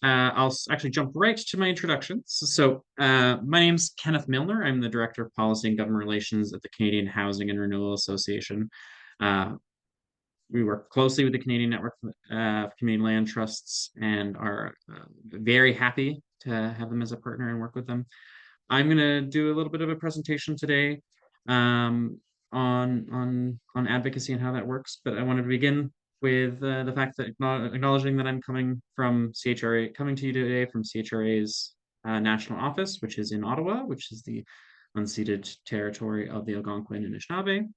I'll actually jump right to my introductions. So, my name's Kenneth Milner. I'm the Director of Policy and Government Relations at the Canadian Housing and Renewal Association. Uh, we work closely with the Canadian Network of Community Land Trusts and are very happy to have them as a partner and work with them. I'm going to do a little bit of a presentation today um, on advocacy and how that works. But I wanted to begin with the fact that acknowledging that I'm coming to you today from CHRA's national office, which is in Ottawa, which is the unceded territory of the Algonquin and Anishinaabe.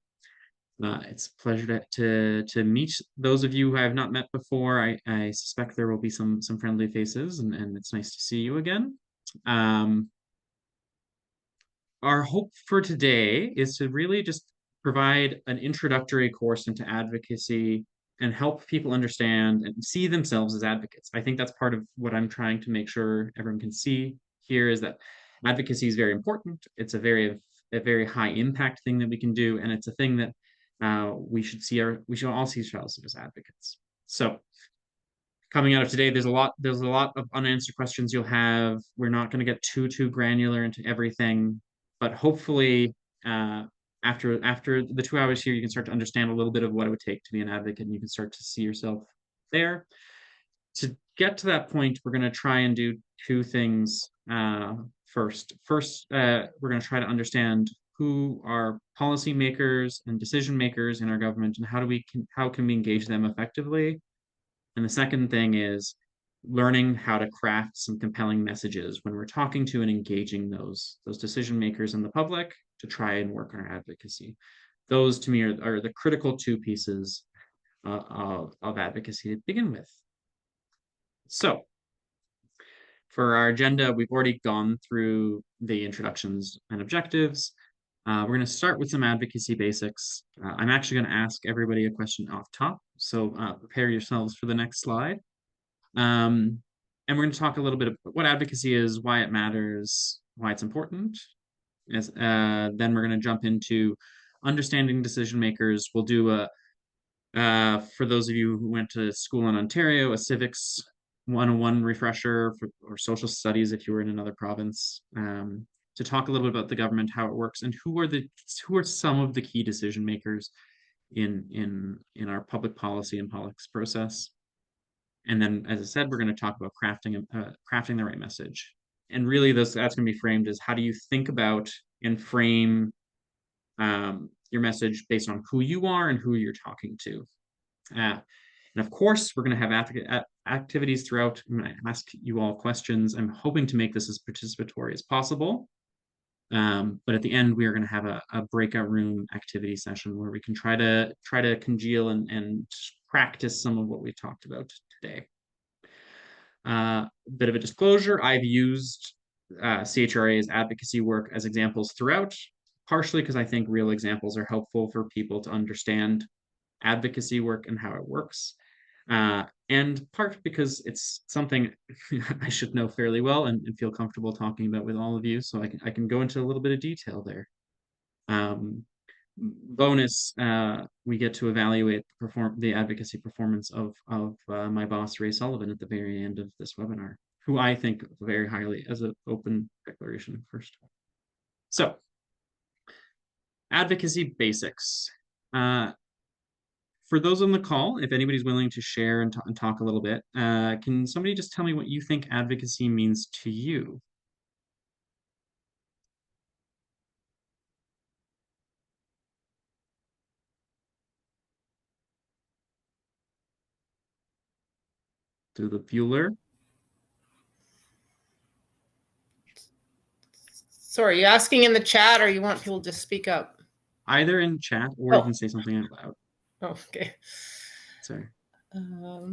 It's a pleasure to meet those of you who I have not met before. I suspect there will be some friendly faces, and it's nice to see you again. Our hope for today is to really just provide an introductory course into advocacy and help people understand and see themselves as advocates. I think that's part of what I'm trying to make sure everyone can see here is that advocacy is very important. It's a very high impact thing that we can do, and it's a thing that we should all see ourselves as advocates. So coming out of today, there's a lot of unanswered questions you'll have. We're not going to get too granular into everything, but hopefully after the 2 hours here, you can start to understand a little bit of what it would take to be an advocate, and you can start to see yourself there. To get to that point, we're going to try and do two things first. First, we're going to try to understand who are policymakers and decision makers in our government, and how can we engage them effectively. And the second thing is learning how to craft some compelling messages when we're talking to and engaging those decision makers in the public to try and work on our advocacy. Those to me are the critical two pieces of advocacy to begin with. So for our agenda, we've already gone through the introductions and objectives. We're going to start with some advocacy basics. I'm actually going to ask everybody a question off top, so prepare yourselves for the next slide. And we're going to talk a little bit about what advocacy is, why it matters, why it's important. Then we're going to jump into understanding decision makers. We'll do for those of you who went to school in Ontario, a civics 101 refresher or social studies if you were in another province, to talk a little bit about the government, how it works, and who are some of the key decision makers in our public policy and politics process. And then, as I said, we're going to talk about crafting the right message. And really, that's going to be framed as how do you think about and frame your message based on who you are and who you're talking to. And of course, we're going to have activities throughout. I'm going to ask you all questions. I'm hoping to make this as participatory as possible. But at the end, we are going to have a breakout room activity session where we can try to congeal and practice some of what we talked about today. Bit of a disclosure, I've used CHRA's advocacy work as examples throughout, partially because I think real examples are helpful for people to understand advocacy work and how it works. And part because it's something I should know fairly well and feel comfortable talking about with all of you, so I can go into a little bit of detail there. Bonus, we get to evaluate the advocacy performance of my boss, Ray Sullivan, at the very end of this webinar, who I think very highly as an open declaration first. So, advocacy basics. For those on the call, if anybody's willing to share and talk a little bit, can somebody just tell me what you think advocacy means to you? To the Bueller? Sorry, you asking in the chat or you want people to speak up? Either in chat or you can say something out loud. Oh, okay. Sorry. Well,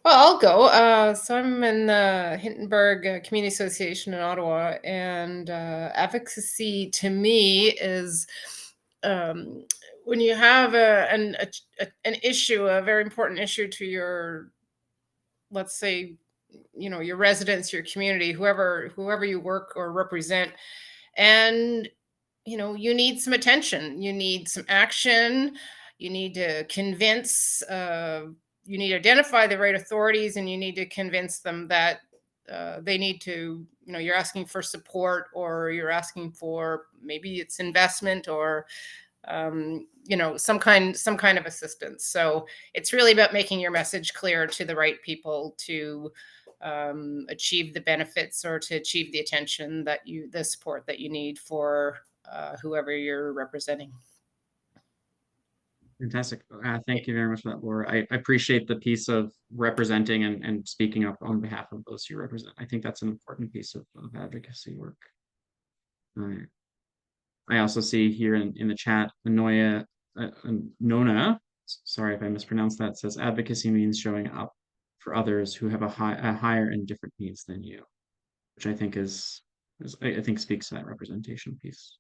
I'll go. So I'm in the Hindenburg Community Association in Ottawa, and advocacy to me is when you have an issue, a very important issue to your, let's say, your residents, your community, whoever you work or represent, and you need some attention, you need some action, you need to convince you need to identify the right authorities, and you need to convince them that they need to, you're asking for support, or you're asking for, maybe it's investment, or some kind of assistance. So it's really about making your message clear to the right people to achieve the benefits, or to achieve the attention the support that you need for whoever you're representing. Fantastic. Thank you very much for that, Laura. I appreciate the piece of representing and speaking up on behalf of those you represent. I think that's an important piece of advocacy work. Uh, I also see here in the chat, Nona, sorry if I mispronounced that, says advocacy means showing up for others who have a higher and different needs than you, which I think I think speaks to that representation piece.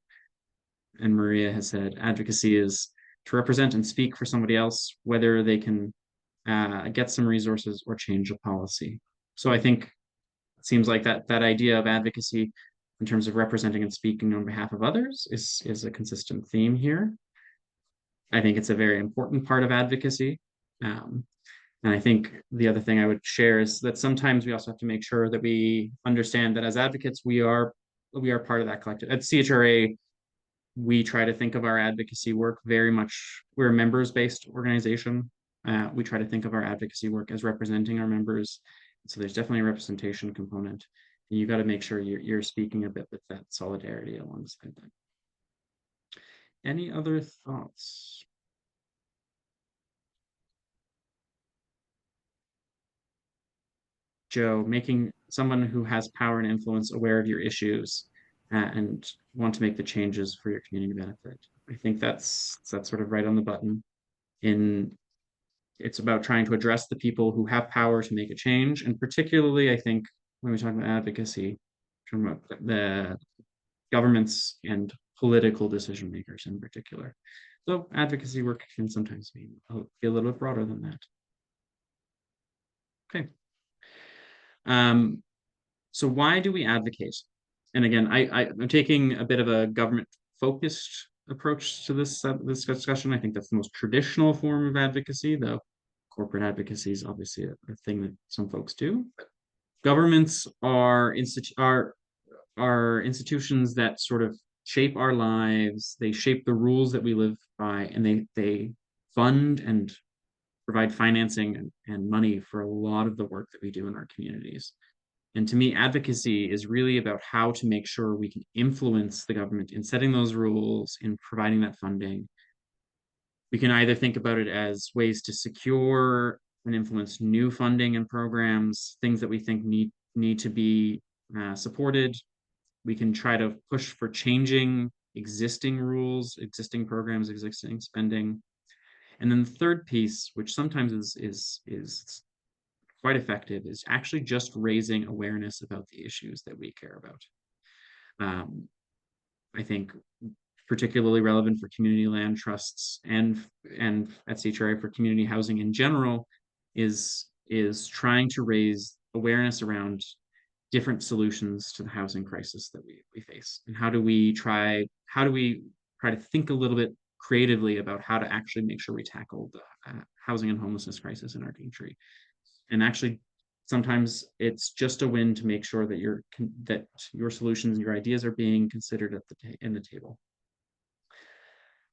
And Maria has said advocacy is to represent and speak for somebody else, whether they can get some resources or change a policy. So I think it seems like that idea of advocacy in terms of representing and speaking on behalf of others is a consistent theme here. I think it's a very important part of advocacy. Um, and I think the other thing I would share is that sometimes we also have to make sure that we understand that as advocates, we are part of that collective. At CHRA, we try to think of our advocacy work very much, we're a members-based organization. We try to think of our advocacy work as representing our members. So there's definitely a representation component. And you got to make sure you're speaking a bit with that solidarity alongside that. Any other thoughts? Joe, making someone who has power and influence aware of your issues and want to make the changes for your community benefit. I think that's sort of right on the button. It's about trying to address the people who have power to make a change, and particularly, I think, when we talk about advocacy, talking about the governments and political decision makers in particular. So advocacy work can sometimes be a little bit broader than that. Okay. So why do we advocate? And again, I'm taking a bit of a government focused approach to this discussion. I think that's the most traditional form of advocacy, though corporate advocacy is obviously a thing that some folks do. Governments are institutions that sort of shape our lives. They shape the rules that we live by, and they fund and provide financing and money for a lot of the work that we do in our communities. And to me, advocacy is really about how to make sure we can influence the government in setting those rules, in providing that funding. We can either think about it as ways to secure and influence new funding and programs, things that we think need to be supported. We can try to push for changing existing rules, existing programs, existing spending. And then the third piece, which sometimes is quite effective, is actually just raising awareness about the issues that we care about. I think particularly relevant for community land trusts and at CHRA for community housing in general is trying to raise awareness around different solutions to the housing crisis that we face, and how do we try to think a little bit creatively about how to actually make sure we tackle the housing and homelessness crisis in our country. And actually sometimes it's just a win to make sure that your solutions and your ideas are being considered at the table.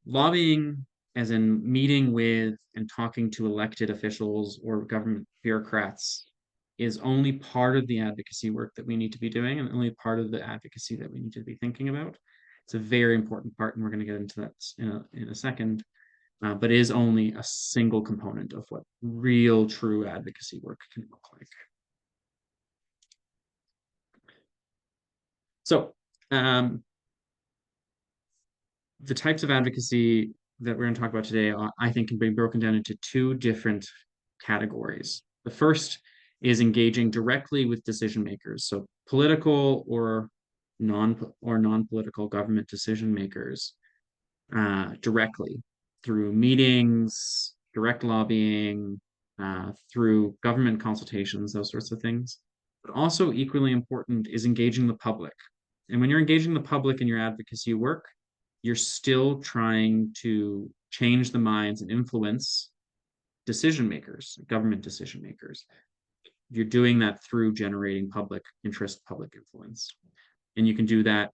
Lobbying, as in meeting with and talking to elected officials or government bureaucrats, is only part of the advocacy work that we need to be doing, and only part of the advocacy that we need to be thinking about. It's a very important part, and we're going to get into that in a second, but is only a single component of what real, true advocacy work can look like. So, the types of advocacy that we're going to talk about today, I think, can be broken down into two different categories. The first is engaging directly with decision makers, so political or non-political government decision makers directly through meetings, direct lobbying, through government consultations, those sorts of things. But also equally important is engaging the public. And when you're engaging the public in your advocacy work, you're still trying to change the minds and influence decision makers, government decision makers. You're doing that through generating public interest, public influence. And you can do that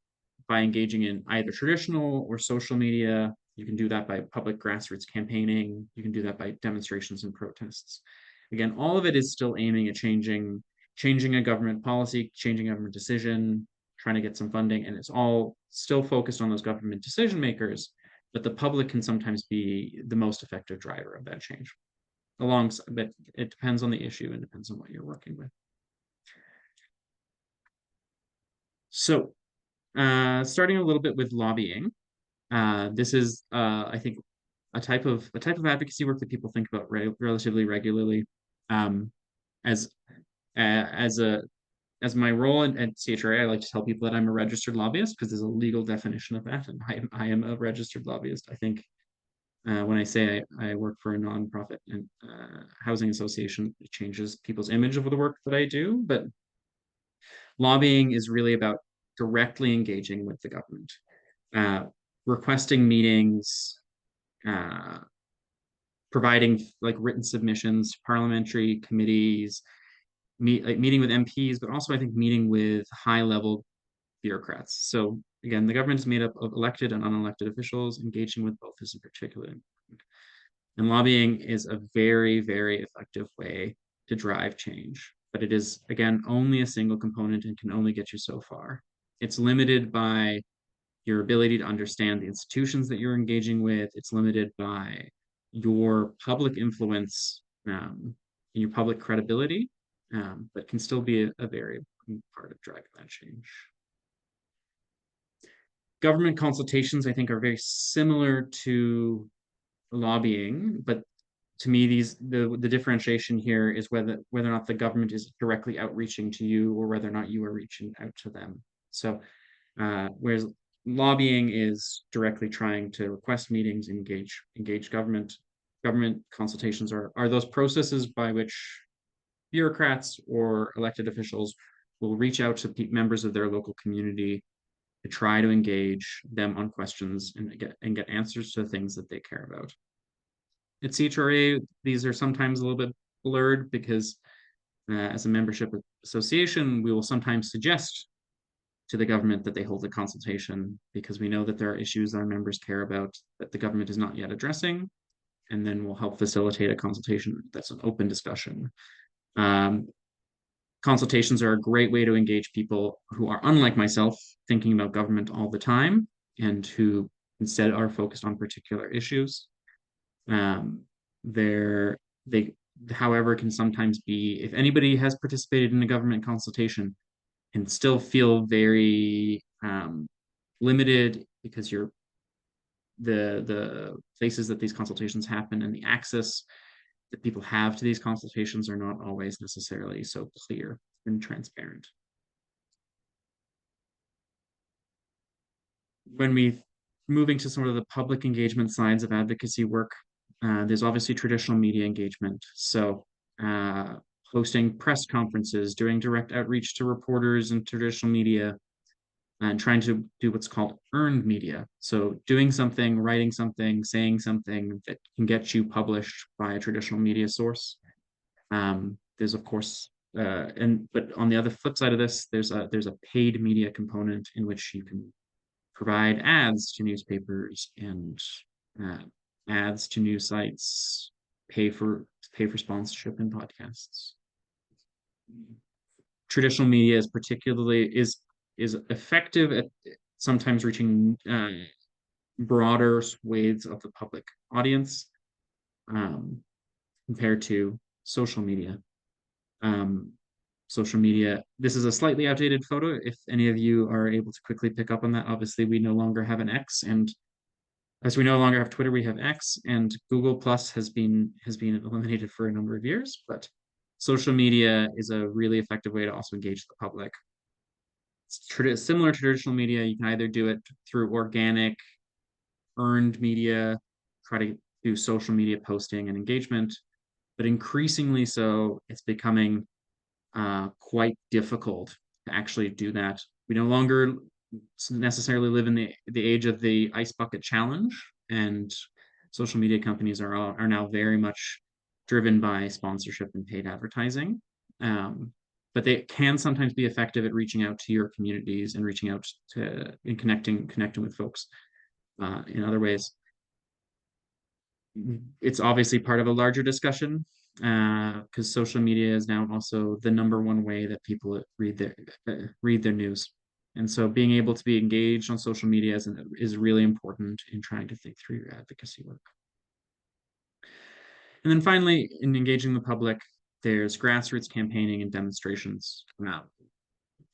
by engaging in either traditional or social media. You can do that by public grassroots campaigning. You can do that by demonstrations and protests. Again, all of it is still aiming at changing a government policy, changing a government decision, trying to get some funding, and it's all still focused on those government decision makers, but the public can sometimes be the most effective driver of that change. But it depends on the issue and depends on what you're working with. So starting a little bit with lobbying, this is, I think, a type of advocacy work that people think about relatively regularly. Um, as as a as my role at CHRA, I like to tell people that I'm a registered lobbyist because there's a legal definition of that, and I am a registered lobbyist. I think when I say I work for a nonprofit and housing association, it changes people's image of the work that I do. But lobbying is really about directly engaging with the government, uh, requesting meetings, uh, providing like written submissions to parliamentary committees, meeting with MPs, but also I think meeting with high level bureaucrats. So again, the government is made up of elected and unelected officials. Engaging with both is in particular important. And lobbying is a very, very effective way to drive change. But it is, again, only a single component and can only get you so far. It's limited by your ability to understand the institutions that you're engaging with. It's limited by your public influence and your public credibility, but can still be a very important part of driving that change. Government consultations, I think, are very similar to lobbying, but to me, the differentiation here is whether or not the government is directly outreaching to you or whether or not you are reaching out to them. So whereas lobbying is directly trying to request meetings, engage government. Government consultations are those processes by which bureaucrats or elected officials will reach out to members of their local community to try to engage them on questions and get answers to things that they care about. At CHRA, these are sometimes a little bit blurred because as a membership association, we will sometimes suggest to the government that they hold a consultation because we know that there are issues our members care about that the government is not yet addressing, and then we'll help facilitate a consultation that's an open discussion. Um, Consultations are a great way to engage people who are unlike myself, thinking about government all the time, and who instead are focused on particular issues. They're, they, however, can sometimes be, if anybody has participated in a government consultation, can still feel very limited because the places that these consultations happen and the access that people have to these consultations are not always necessarily so clear and transparent. When we moving to some of the public engagement sides of advocacy work, there's obviously traditional media engagement. So hosting press conferences, doing direct outreach to reporters and traditional media, and trying to do what's called earned media. So doing something, writing something, saying something that can get you published by a traditional media source. There's of course, but on the other flip side of this, there's a paid media component in which you can provide ads to newspapers and uh, ads to news sites, pay for sponsorship in podcasts. Traditional media is particularly is effective at sometimes reaching broader swathes of the public audience compared to social media. Social media, this is a slightly outdated photo. If any of you are able to quickly pick up on that, obviously we no longer have an X, and as we no longer have Twitter, we have X, and Google Plus has been eliminated for a number of years. But social media is a really effective way to also engage the public. It's similar to traditional media. You can either do it through organic, earned media, try to do social media posting and engagement, but increasingly so, it's becoming quite difficult to actually do that. We no longer necessarily live in the age of the ice bucket challenge, and social media companies are now very much driven by sponsorship and paid advertising. But they can sometimes be effective at reaching out to your communities and reaching out to and connecting with folks in other ways. It's obviously part of a larger discussion because social media is now also the number one way that people read their news. And so being able to be engaged on social media is really important in trying to think through your advocacy work. And then finally, in engaging the public, there's grassroots campaigning and demonstrations.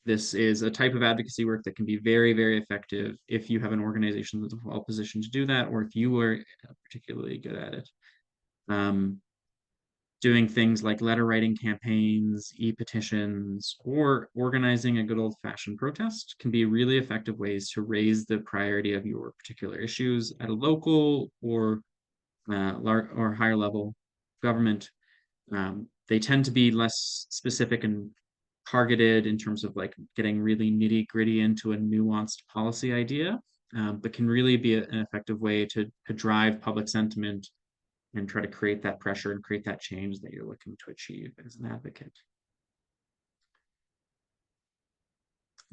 This is a type of advocacy work that can be very, very effective if you have an organization that's well positioned to do that, or if you are particularly good at it. Doing things like letter writing campaigns, e-petitions, or organizing a good old-fashioned protest can be really effective ways to raise the priority of your particular issues at a local or higher level government. They tend to be less specific and targeted in terms of like getting really nitty gritty into a nuanced policy idea, but can really be an effective way to drive public sentiment and try to create that pressure and create that change that you're looking to achieve as an advocate.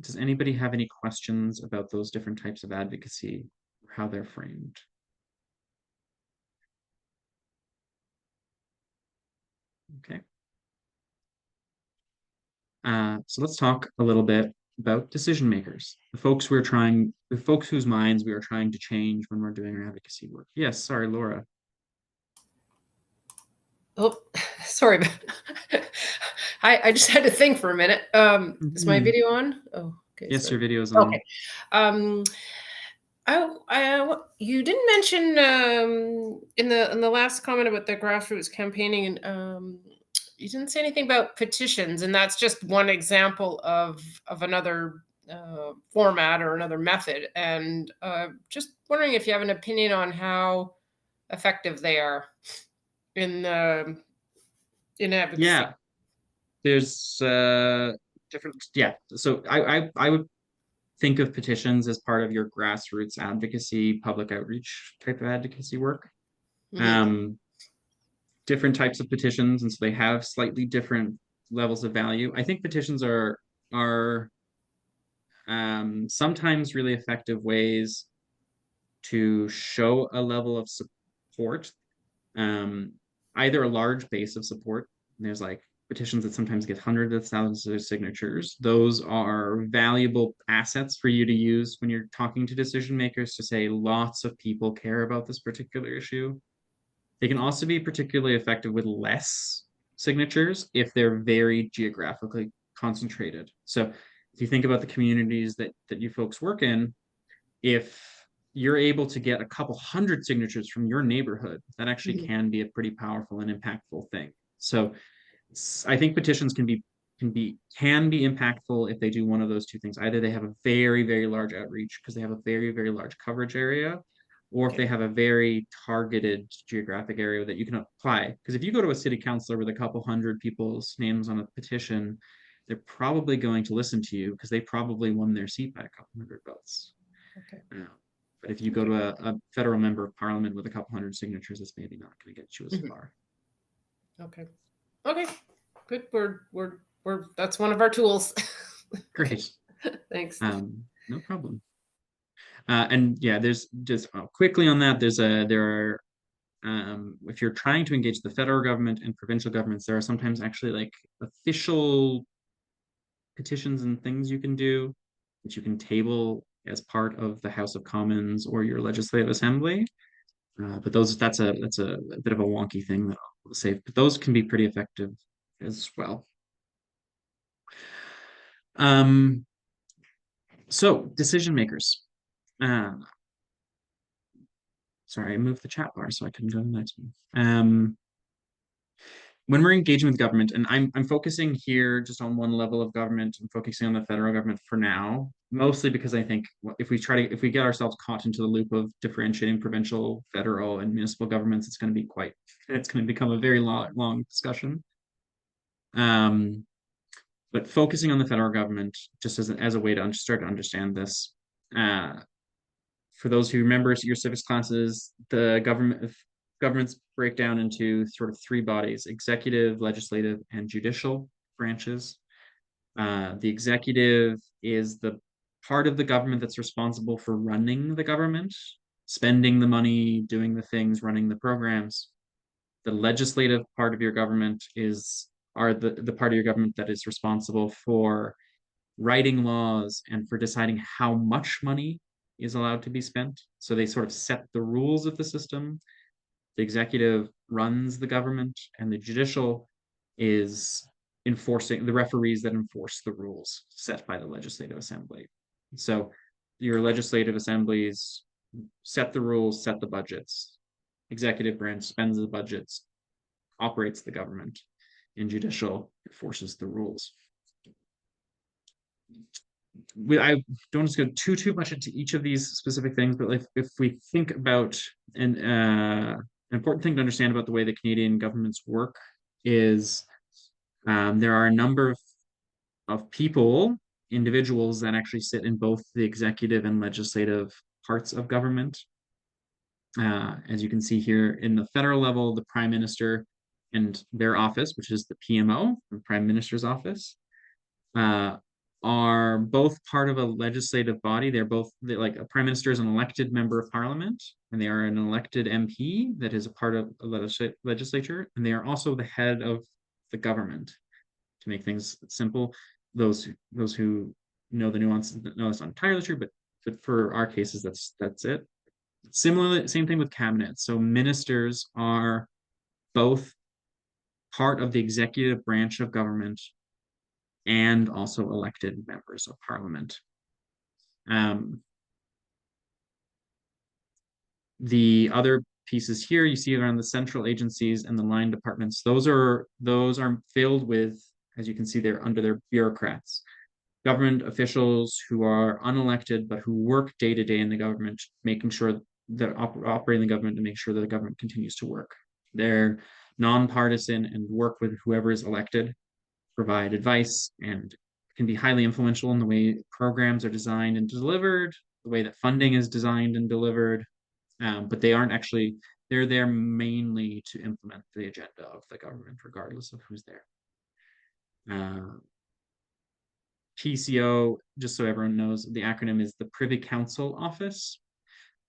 Does anybody have any questions about those different types of advocacy or how they're framed? Okay. So let's talk a little bit about decision makers, the folks whose minds we are trying to change when we're doing our advocacy work. Yes, sorry, Laura. Oh, sorry. I just had to think for a minute. Is my Mhm. video on? Oh, okay, Yes, your sorry. video is Okay. on. Um, you didn't mention in the last comment about the grassroots campaigning, and you didn't say anything about petitions, and that's just one example of another format or another method. And just wondering if you have an opinion on how effective they are in in advocacy. Yeah, there's different. Yeah, so I would think of petitions as part of your grassroots advocacy, public outreach type of advocacy work. Hmm. Um, Different types of petitions, and so they have slightly different levels of value. I think petitions are sometimes really effective ways to show a level of support, um, either a large base of support. There's like petitions that sometimes get hundreds of thousands of signatures. Those are valuable assets for you to use when you're talking to decision makers to say lots of people care about this particular issue. They can also be particularly effective with less signatures if they're very geographically concentrated. So if you think about the communities that you folks work in, if you're able to get a couple hundred signatures from your neighborhood, that actually Hmm. can be a pretty powerful and impactful thing. So I think petitions can be impactful if they do one of those two things. Either they have a very, very large outreach because they have a very, very large coverage area, or if they Okay. have a very targeted geographic area that you can apply. Because if you go to a city councilor with a couple hundred people's names on a petition, they're probably going to listen to you because they probably won their seat by a couple hundred votes. Okay. Yeah. But if you go Okay. to a federal member of parliament with a couple hundred signatures, it's maybe not going to get you as Hmm. far. Okay. Okay. Good. We're that's one of our tools. Okay. Great. Thanks. No problem. And yeah, there's just quickly on that. There are if you're trying to engage the federal government and provincial governments, there are sometimes actually like official petitions and things you can do that you can table as part of the House of Commons or your legislative assembly. But that's a bit of a wonky thing that I'll say, but those can be pretty effective as well. Um, so decision makers. Uh, Sorry, I moved the chat bar so I couldn't go to the next one. When we're engaging with government, and I'm focusing here just on one level of government, I'm focusing on the federal government for now, mostly because I think if we get ourselves caught into the loop of differentiating provincial, federal, and municipal governments, it's going to become a very long discussion. But focusing on the federal government, just as a way to start to understand this, uh, for those who remember your civics classes, the government governments break down into sort of three bodies: executive, legislative, and judicial branches. The executive is the part of the government that's responsible for running the government, spending the money, doing the things, running the programs. The legislative part of your government are the part of your government that is responsible for writing laws and for deciding how much money is allowed to be spent. So they sort of set the rules of the system. The executive runs the government, and the judicial is enforcing the referees that enforce the rules set by the legislative assembly. So your legislative assemblies set the rules, set the budgets. Executive branch spends the budgets, operates the government, and judicial enforces the rules. I don't just go too much into each of these specific things, but if we think about an important thing to understand about the way the Canadian governments work is there are a number of people, individuals that actually sit in both the executive and legislative parts of government. As you can see here in the federal level, the Prime Minister and their office, which is the PMO, the Prime Minister's office, uh, are both part of a legislative body. Like a prime minister is an elected member of parliament, and they are an elected MP that is a part of a legislature, and they are also the head of the government. To make things simple, those who know the nuance know it's not entirely true, but for our cases, that's it. Similarly, same thing with cabinet. So ministers are both part of the executive branch of government and also elected members of parliament. Um, the other pieces here you see around the central agencies and the line departments, those are filled with, as you can see there, under their bureaucrats, government officials who are unelected but who work day to day in the government, making sure that operating the government to make sure that the government continues to work. They're nonpartisan and work with whoever is elected, provide advice, and can be highly influential in the way programs are designed and delivered, the way that funding is designed and delivered. But they aren't actually, they're there mainly to implement the agenda of the government, regardless of who's there. PCO, just so everyone knows, the acronym is the Privy Council Office.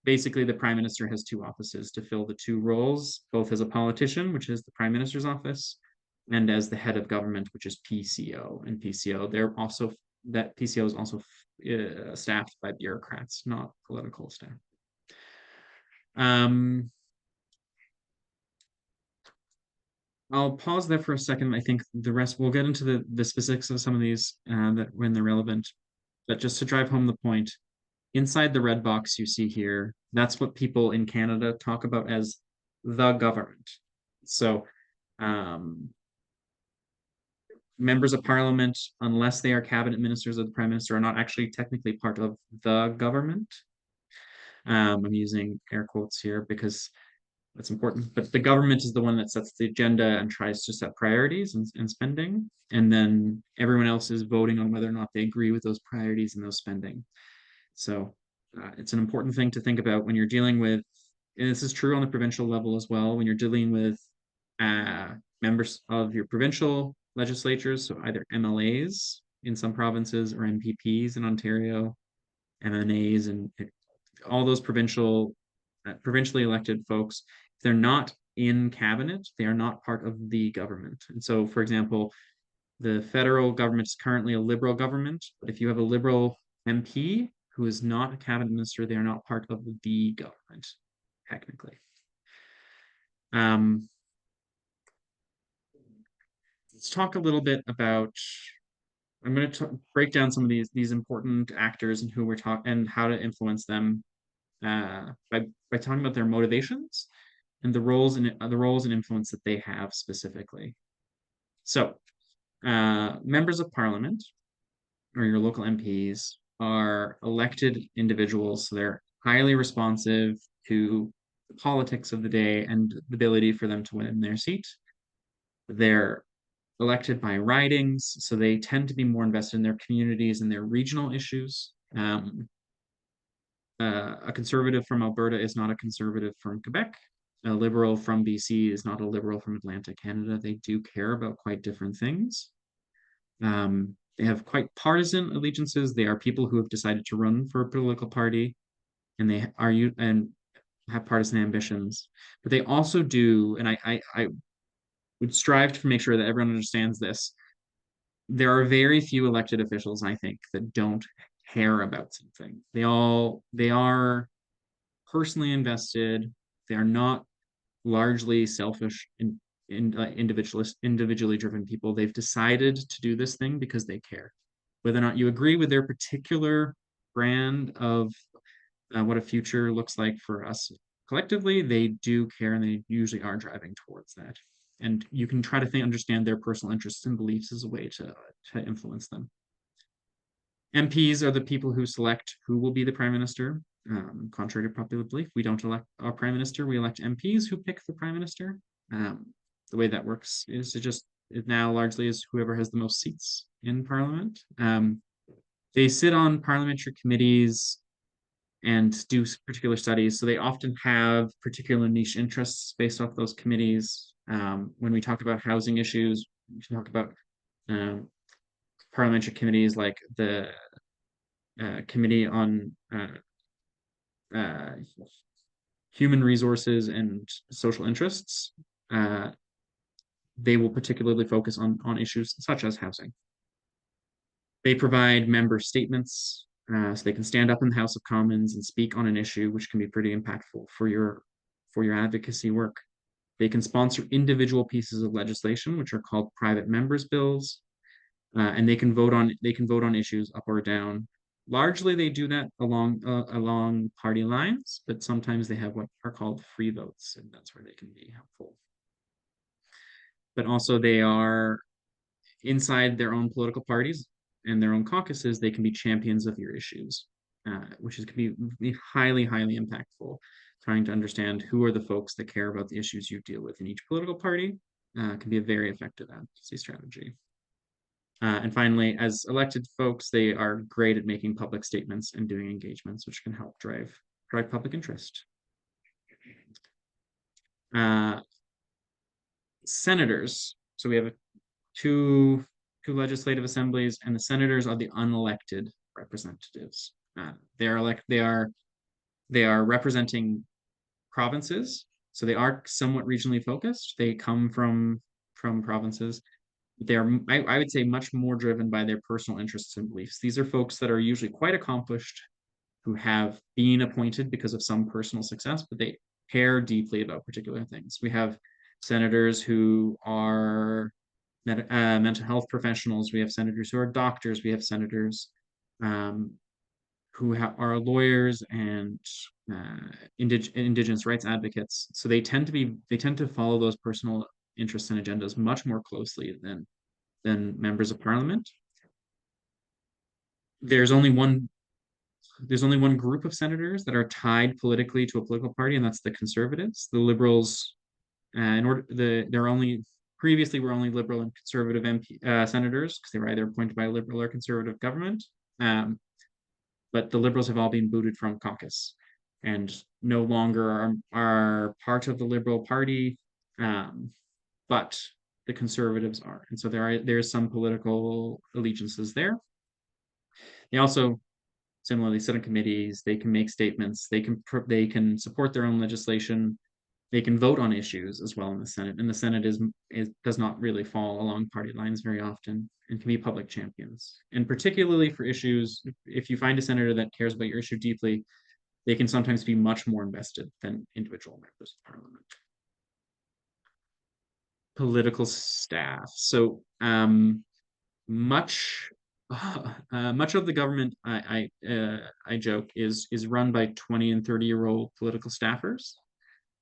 Basically, the Prime Minister has two offices to fill the two roles, both as a politician, which is the Prime Minister's office, and as the head of government, which is PCO. And that PCO is also staffed by bureaucrats, not political staff. I'll pause there for a second. I think the rest, we'll get into the specifics of some of these that when they're relevant. But just to drive home the point, inside the red box you see here, that's what people in Canada talk about as the government. So members of parliament, unless they are cabinet ministers of the prime minister, are not actually technically part of the government. I'm using air quotes here because that's important, but the government is the one that sets the agenda and tries to set priorities and spending, and then everyone else is voting on whether or not they agree with those priorities and those spending. So it's an important thing to think about when you're dealing with, and this is true on the provincial level as well, when you're dealing with members of your provincial legislatures, so either MLAs in some provinces or MPPs in Ontario, MNAs, and all those provincially elected folks, if they're not in cabinet, they are not part of the government. And so, for example, the federal government is currently a Liberal government, but if you have a Liberal MP who is not a cabinet minister, they are not part of the government, technically. Let's talk a little bit about, I'm going to break down some of these important actors and who we're talking and how to influence them by talking about their motivations and the roles and influence that they have specifically. So, members of parliament or your local MPs are elected individuals, so they're highly responsive to the politics of the day and the ability for them to win their seat. They're elected by ridings, so they tend to be more invested in their communities and their regional issues. A conservative from Alberta is not a conservative from Quebec. a liberal from BC is not a liberal from Atlantic Canada. They do care about quite different things. They have quite partisan allegiances. They are people who have decided to run for a political party, and they are you and have partisan ambitions. But they also do, and I would strive to make sure that everyone understands this. There are very few elected officials, I think, that don't care about something. They are personally invested. They are not largely selfish and individually driven people. They've decided to do this thing because they care. Whether or not you agree with their particular brand of what a future looks like for us collectively, they do care and they usually are driving towards that. And you can try to understand their personal interests and beliefs as a way to influence them. MPs are the people who select who will be the prime minister. Contrary to popular belief, we don't elect our prime minister, we elect MPs who pick the prime minister. Um, the way that works is it now largely is whoever has the most seats in parliament. They sit on parliamentary committees and do particular studies. So they often have particular niche interests based off those committees. When we talk about housing issues, we talk about um, parliamentary committees like the Committee on uh, Human Resources and Social Interests. Uh, they will particularly focus on issues such as housing. They provide member statements so they can stand up in the House of Commons and speak on an issue, which can be pretty impactful for your advocacy work. They can sponsor individual pieces of legislation, which are called private members' bills, and they can vote on issues up or down. Largely, they do that along party lines, but sometimes they have what are called free votes, and that's where they can be helpful. But also, they are inside their own political parties and their own caucuses. They can be champions of your issues, can be highly impactful. Trying to understand who are the folks that care about the issues you deal with in each political party can be a very effective advocacy strategy. And finally, as elected folks, they are great at making public statements and doing engagements, which can help drive public interest. Uh, Senators. So we have two legislative assemblies, and the senators are the unelected representatives. They are representing provinces, so they are somewhat regionally focused. They come from provinces. They are, I would say, much more driven by their personal interests and beliefs. These are folks that are usually quite accomplished, who have been appointed because of some personal success, but they care deeply about particular things. We have senators who are mental health professionals. We have senators who are doctors. We have senators um, who are lawyers and indigenous rights advocates. So they tend to follow those personal interests and agendas much more closely than members of parliament. There's only one there's only one group of senators that are tied politically to a political party, and that's the conservatives. The liberals, in order they're only previously were only liberal and conservative senators because they were either appointed by a liberal or conservative government. Um, but the liberals have all been booted from caucus and no longer are part of the Liberal Party, but the conservatives are, and so there's some political allegiances there. They also similarly sit on committees. They can make statements. They can support their own legislation. They can vote on issues as well in the Senate, and the Senate does not really fall along party lines very often and can be public champions. And particularly for issues, if you find a senator that cares about your issue deeply, they can sometimes be much more invested than individual members of parliament. Political staff. So much much of the government, I joke, is run by 20 and 30-year-old political staffers,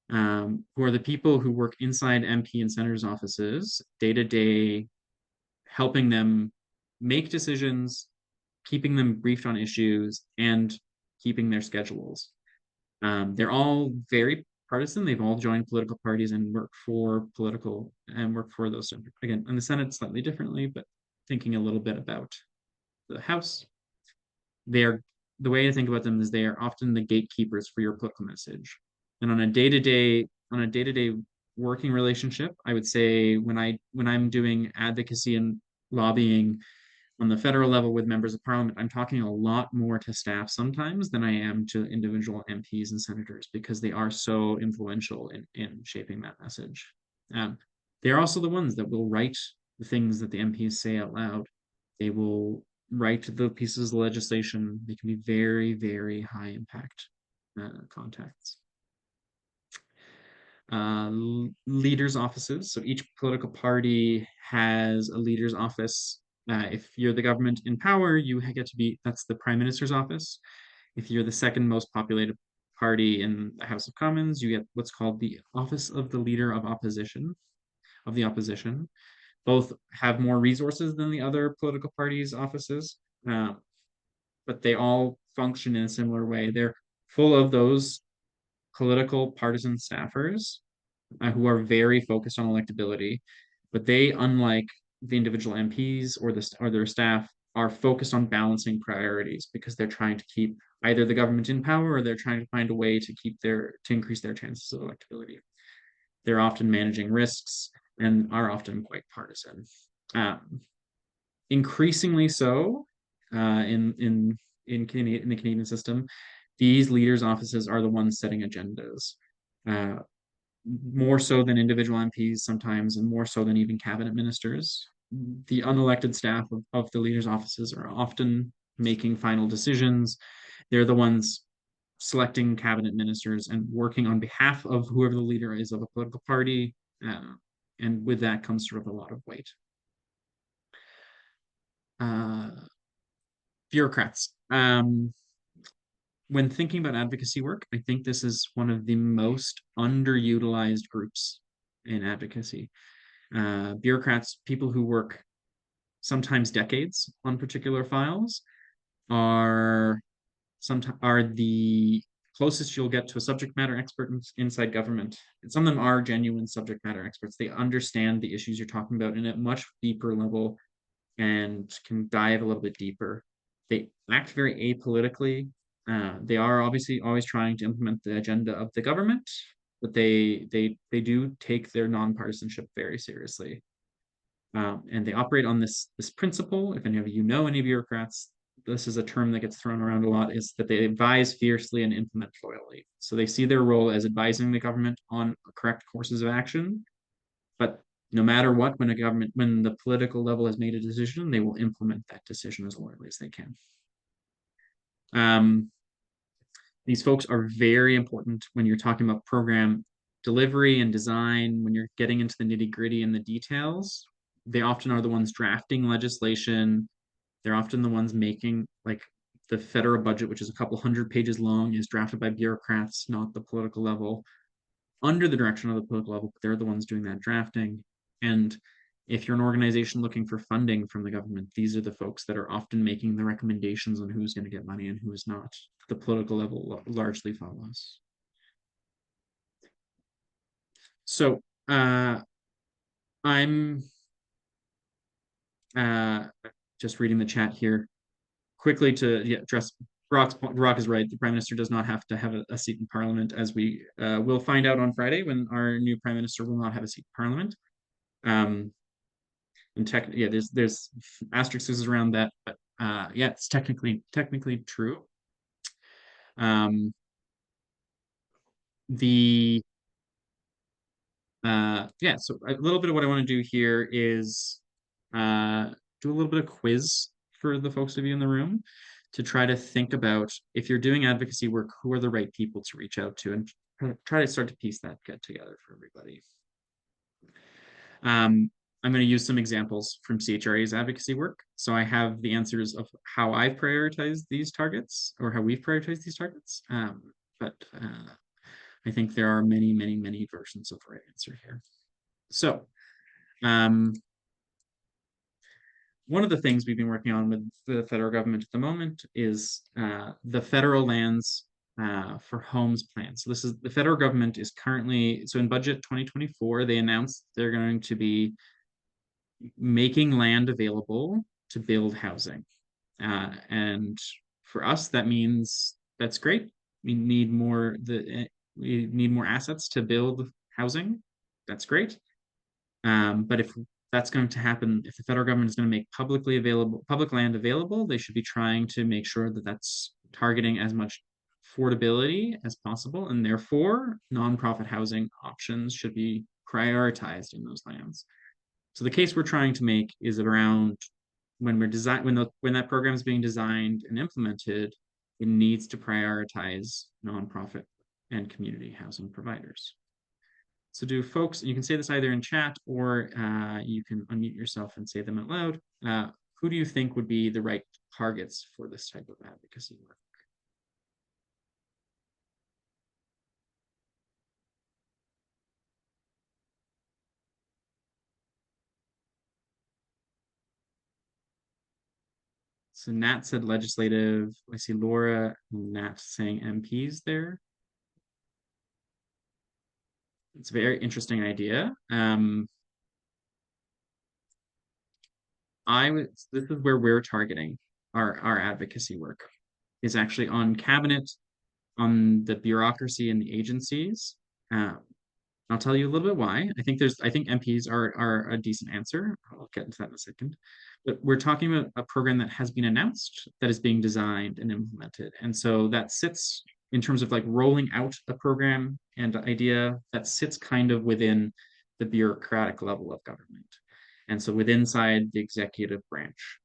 who are the people who work inside MP and senators' offices day to day, helping them make decisions, keeping them briefed on issues, and keeping their schedules. They're all very partisan. They've all joined political parties and work for those. Again, in the Senate, slightly differently, but thinking a little bit about the House. They're The way to think about them is they are often the gatekeepers for your political message. And on a day-to-day on a day-to-day working relationship, I would say when I'm doing advocacy and lobbying on the federal level with members of parliament, I'm talking a lot more to staff sometimes than I am to individual MPs and senators because they are so influential in shaping that message. Um, they are also the ones that will write the things that the MPs say out loud. They will write the pieces of legislation. They can be very, very high impact contacts. Leaders' offices. So each political party has a leader's office. If you're the government in power, you get to be, that's the prime minister's office. If you're the second most populated party in the House of Commons, you get what's called the office of the leader of the opposition. Both have more resources than the other political parties' offices, uh, but they all function in a similar way. They're full of those political partisan staffers who are very focused on electability, but they, unlike the individual MPs or their staff, are focused on balancing priorities because they're trying to keep either the government in power or they're trying to find a way to increase their chances of electability. They're often managing risks and are often quite partisan. Um, Increasingly so in the Canadian system, these leaders' offices are the ones setting agendas. Uh, More so than individual MPs sometimes, and more so than even cabinet ministers. The unelected staff of the leaders' offices are often making final decisions. They're the ones selecting cabinet ministers and working on behalf of whoever the leader is of a political party. And with that comes sort of a lot of weight. Uh, Bureaucrats. When thinking about advocacy work, I think this is one of the most underutilized groups in advocacy. Bureaucrats, people who work sometimes decades on particular files, are sometimes are the closest you'll get to a subject matter expert inside government. And some of them are genuine subject matter experts. They understand the issues you're talking about in a much deeper level and can dive a little bit deeper. They act very apolitically. They are obviously always trying to implement the agenda of the government, but they do take their nonpartisanship very seriously. And they operate on this principle. If any of you know any bureaucrats, this is a term that gets thrown around a lot, is that they advise fiercely and implement loyally. So they see their role as advising the government on correct courses of action, but no matter what, when the political level has made a decision, they will implement that decision as loyally as they can. These folks are very important when you're talking about program delivery and design, when you're getting into the nitty-gritty and the details. They often are the ones drafting legislation. They're often the ones making, like, the federal budget, which is a couple hundred pages long, is drafted by bureaucrats, not the political level, under the direction of the political level, but they're the ones doing that drafting. And if you're an organization looking for funding from the government, these are the folks that are often making the recommendations on who's going to get money and who is not. The political level largely follows. So I'm just reading the chat here quickly to address Brock is right. The Prime Minister does not have to have a seat in Parliament, as we will find out on Friday when our new Prime Minister will not have a seat in Parliament. And there's asterisks around that, but yeah, it's technically true. The Yeah, so a little bit of what I want to do here is do a little bit of quiz for the folks of you in the room to try to think about, if you're doing advocacy work, who are the right people to reach out to, and try to start to piece that together for everybody. I'm going to use some examples from CHRA's advocacy work. So I have the answers of how I've prioritized these targets, or how we've prioritized these targets. But I think there are many, many, many versions of the right answer here. So one of the things we've been working on with the federal government at the moment is the federal lands for homes plan. So this is, the federal government is currently, so in budget 2024, they announced they're going to be making land available to build housing. And for us, that means that's great. We need more assets to build housing, that's great. But if that's going to happen, if the federal government is going to make public land available, they should be trying to make sure that that's targeting as much affordability as possible, and therefore nonprofit housing options should be prioritized in those lands. So the case we're trying to make is around when that program is being designed and implemented, it needs to prioritize nonprofit and community housing providers. So do folks, you can say this either in chat or you can unmute yourself and say them out loud. Who do you think would be the right targets for this type of advocacy work? So Nat said legislative. I see Laura and Nat saying MPs there. It's a very interesting idea. This is where we're targeting our advocacy work, is actually on cabinet, on the bureaucracy and the agencies. I'll tell you a little bit why. I think MPs are a decent answer. I'll get into that in a second. But we're talking about a program that has been announced, that is being designed and implemented. And so that sits in terms of like rolling out a program and idea, that sits kind of within the bureaucratic level of government. And so within inside the executive branch.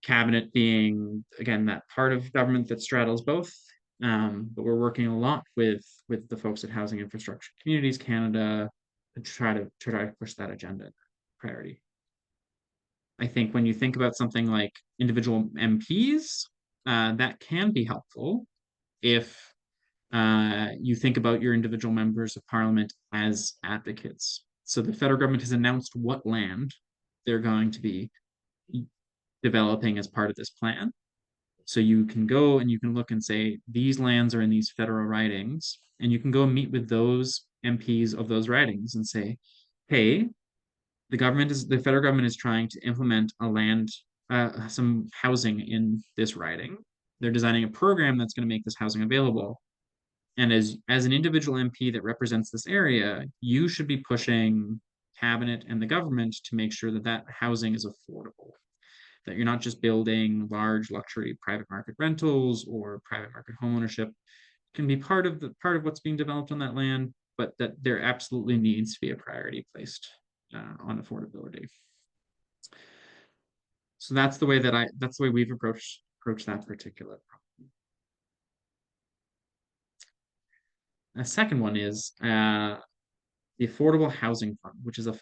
Cabinet being, again, that part of government that straddles both. But we're working a lot with the folks at Housing Infrastructure Communities Canada to try to push that agenda priority. I think when you think about something like individual MPs, that can be helpful if you think about your individual members of parliament as advocates. So the federal government has announced what land they're going to be developing as part of this plan. So you can go and you can look and say, these lands are in these federal ridings, and you can go meet with those MPs of those ridings and say, hey, the federal government is trying to implement some housing in this riding. They're designing a program that's going to make this housing available. And as an individual MP that represents this area, you should be pushing cabinet and the government to make sure that that housing is affordable, that you're not just building large luxury private market rentals or private market homeownership. It can be part of what's being developed on that land, but that there absolutely needs to be a priority placed on affordability. So that's the way we've approached that particular problem. A second one is the Affordable Housing Fund, which is a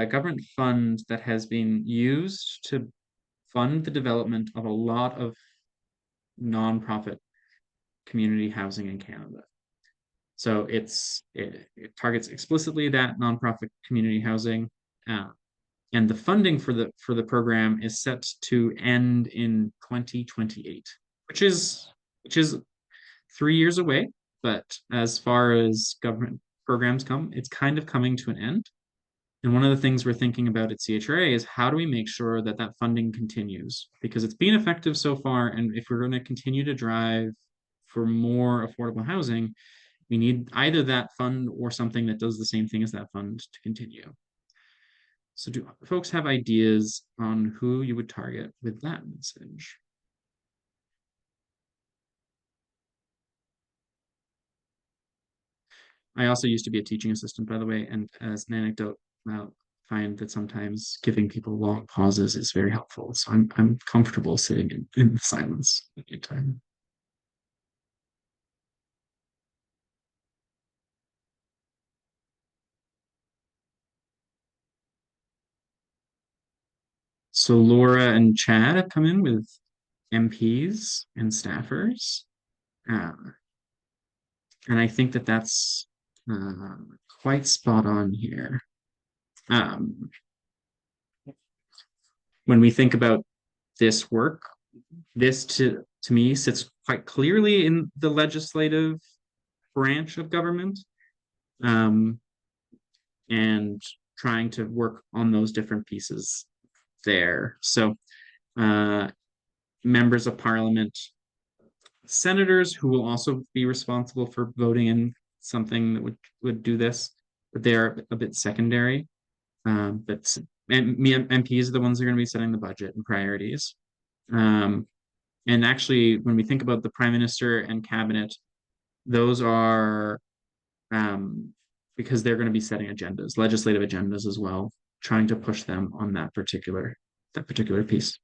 government fund that has been used to fund the development of a lot of nonprofit community housing in Canada. So it targets explicitly that nonprofit community housing, and the funding for the program is set to end in 2028, which is 3 years away. But as far as government programs come, it's kind of coming to an end. And one of the things we're thinking about at CHRA is how do we make sure that that funding continues? Because it's been effective so far, and if we're going to continue to drive for more affordable housing, we need either that fund or something that does the same thing as that fund to continue. So do folks have ideas on who you would target with that message? I also used to be a teaching assistant, by the way, and as an anecdote, I find that sometimes giving people long pauses is very helpful. So I'm comfortable sitting in silence at any time. So Laura and Chad have come in with MPs and staffers. And I think that that's quite spot on here. When we think about this work, this to me sits quite clearly in the legislative branch of government, and trying to work on those different pieces there. So members of parliament, senators who will also be responsible for voting in something that would do this, but they're a bit secondary. But MPs are the ones that are going to be setting the budget and priorities. Um, and actually, when we think about the prime minister and cabinet, those are because they're going to be setting agendas, legislative agendas as well, trying to push them on that particular piece.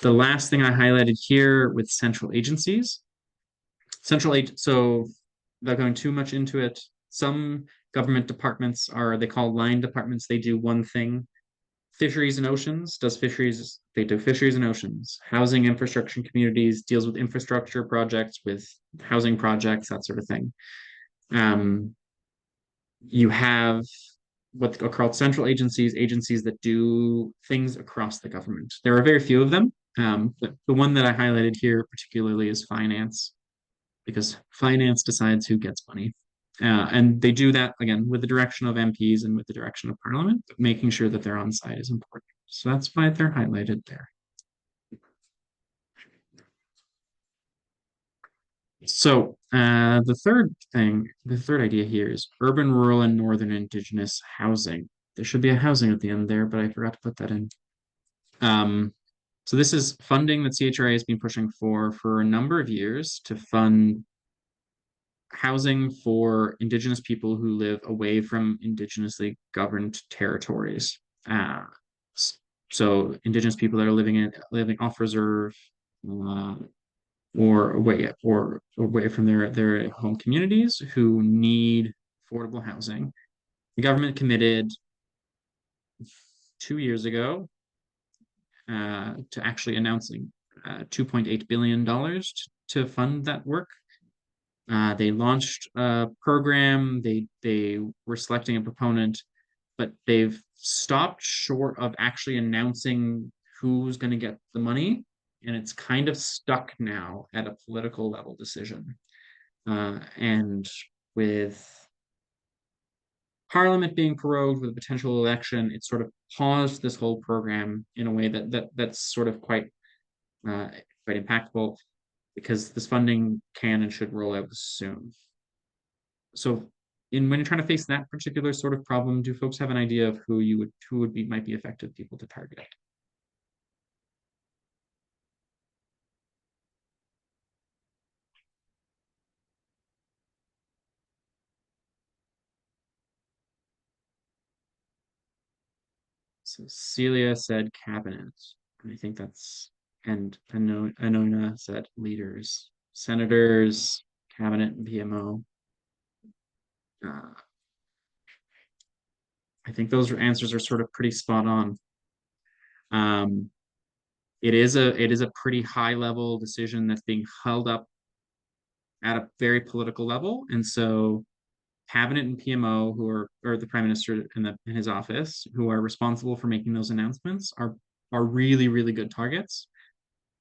The last thing I highlighted here with central agencies, so without going too much into it, some government departments they call line departments. They do one thing. Fisheries and oceans they do fisheries and oceans. Housing, infrastructure, and communities deals with infrastructure projects, with housing projects, that sort of thing. You have what are called central agencies that do things across the government. There are very few of them. But the one that I highlighted here particularly is finance, because finance decides who gets money. And they do that again with the direction of MPs and with the direction of Parliament, but making sure that they're on side is important. So that's why they're highlighted there. So the third idea here is urban, rural, and northern indigenous housing. There should be a housing at the end there, but I forgot to put that in. So this is funding that CHRA has been pushing for a number of years to fund housing for Indigenous people who live away from Indigenously governed territories. Uh, so Indigenous people that are living off reserve, uh, or away from their home communities, who need affordable housing. The government committed 2 years ago to actually announcing $2.8 billion to fund that work. They launched a program. They were selecting a proponent, but they've stopped short of actually announcing who's going to get the money, and it's kind of stuck now at a political level decision. And with Parliament being prorogued with a potential election, it sort of paused this whole program in a way that's sort of uh, quite impactful, because this funding can and should roll out soon. So, when you're trying to face that particular sort of problem, do folks have an idea of who might be effective people to target? So Celia said cabinet. I think and Anona said leaders, senators, cabinet, and PMO. Uh, I think those answers are sort of pretty spot on. Um, it is a pretty high level decision that's being held up at a very political level, and so cabinet and PMO, or the prime minister in his office, who are responsible for making those announcements, are really, really good targets.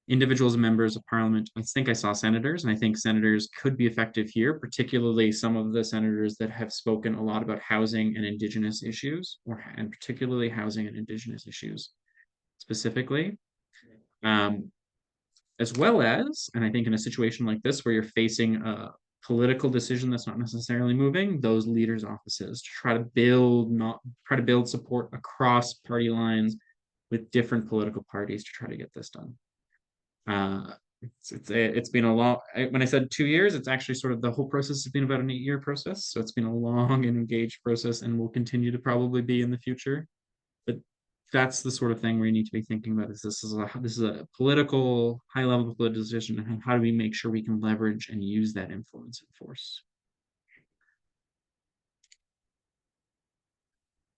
Individuals and members of parliament, I think I saw senators, and I think senators could be effective here, particularly some of the senators that have spoken a lot about housing and Indigenous issues, and particularly housing and Indigenous issues specifically. Um, as well as, and I think in a situation like this where you're facing a political decision that's not necessarily moving, those leaders' offices to try to build support across party lines with different political parties to try to get this done. It's been a long. When I said 2 years, it's actually sort of the whole process has been about an 8-year process. So it's been a long and engaged process, and will continue to probably be in the future. But that's the sort of thing where you need to be thinking about this is a political high level political decision, and how do we make sure we can leverage and use that influence and force?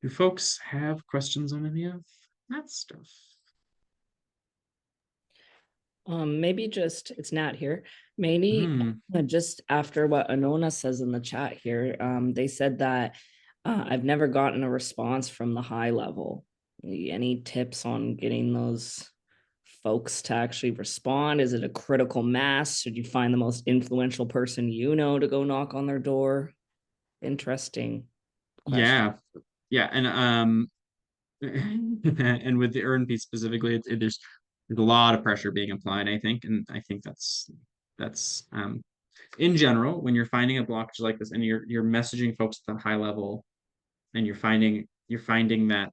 Do folks have questions on any of that stuff? Maybe just it's Nat here. Maybe just after what Anona says in the chat here, they said that I've never gotten a response from the high level. Any tips on getting those folks to actually respond? Is it a critical mass? Should you find the most influential person you know to go knock on their door? Interesting question. Yeah, and and with the earn piece specifically, there's a lot of pressure being applied, I think, and I think that's in general, when you're finding a blockage like this and you're messaging folks at the high level and you're finding that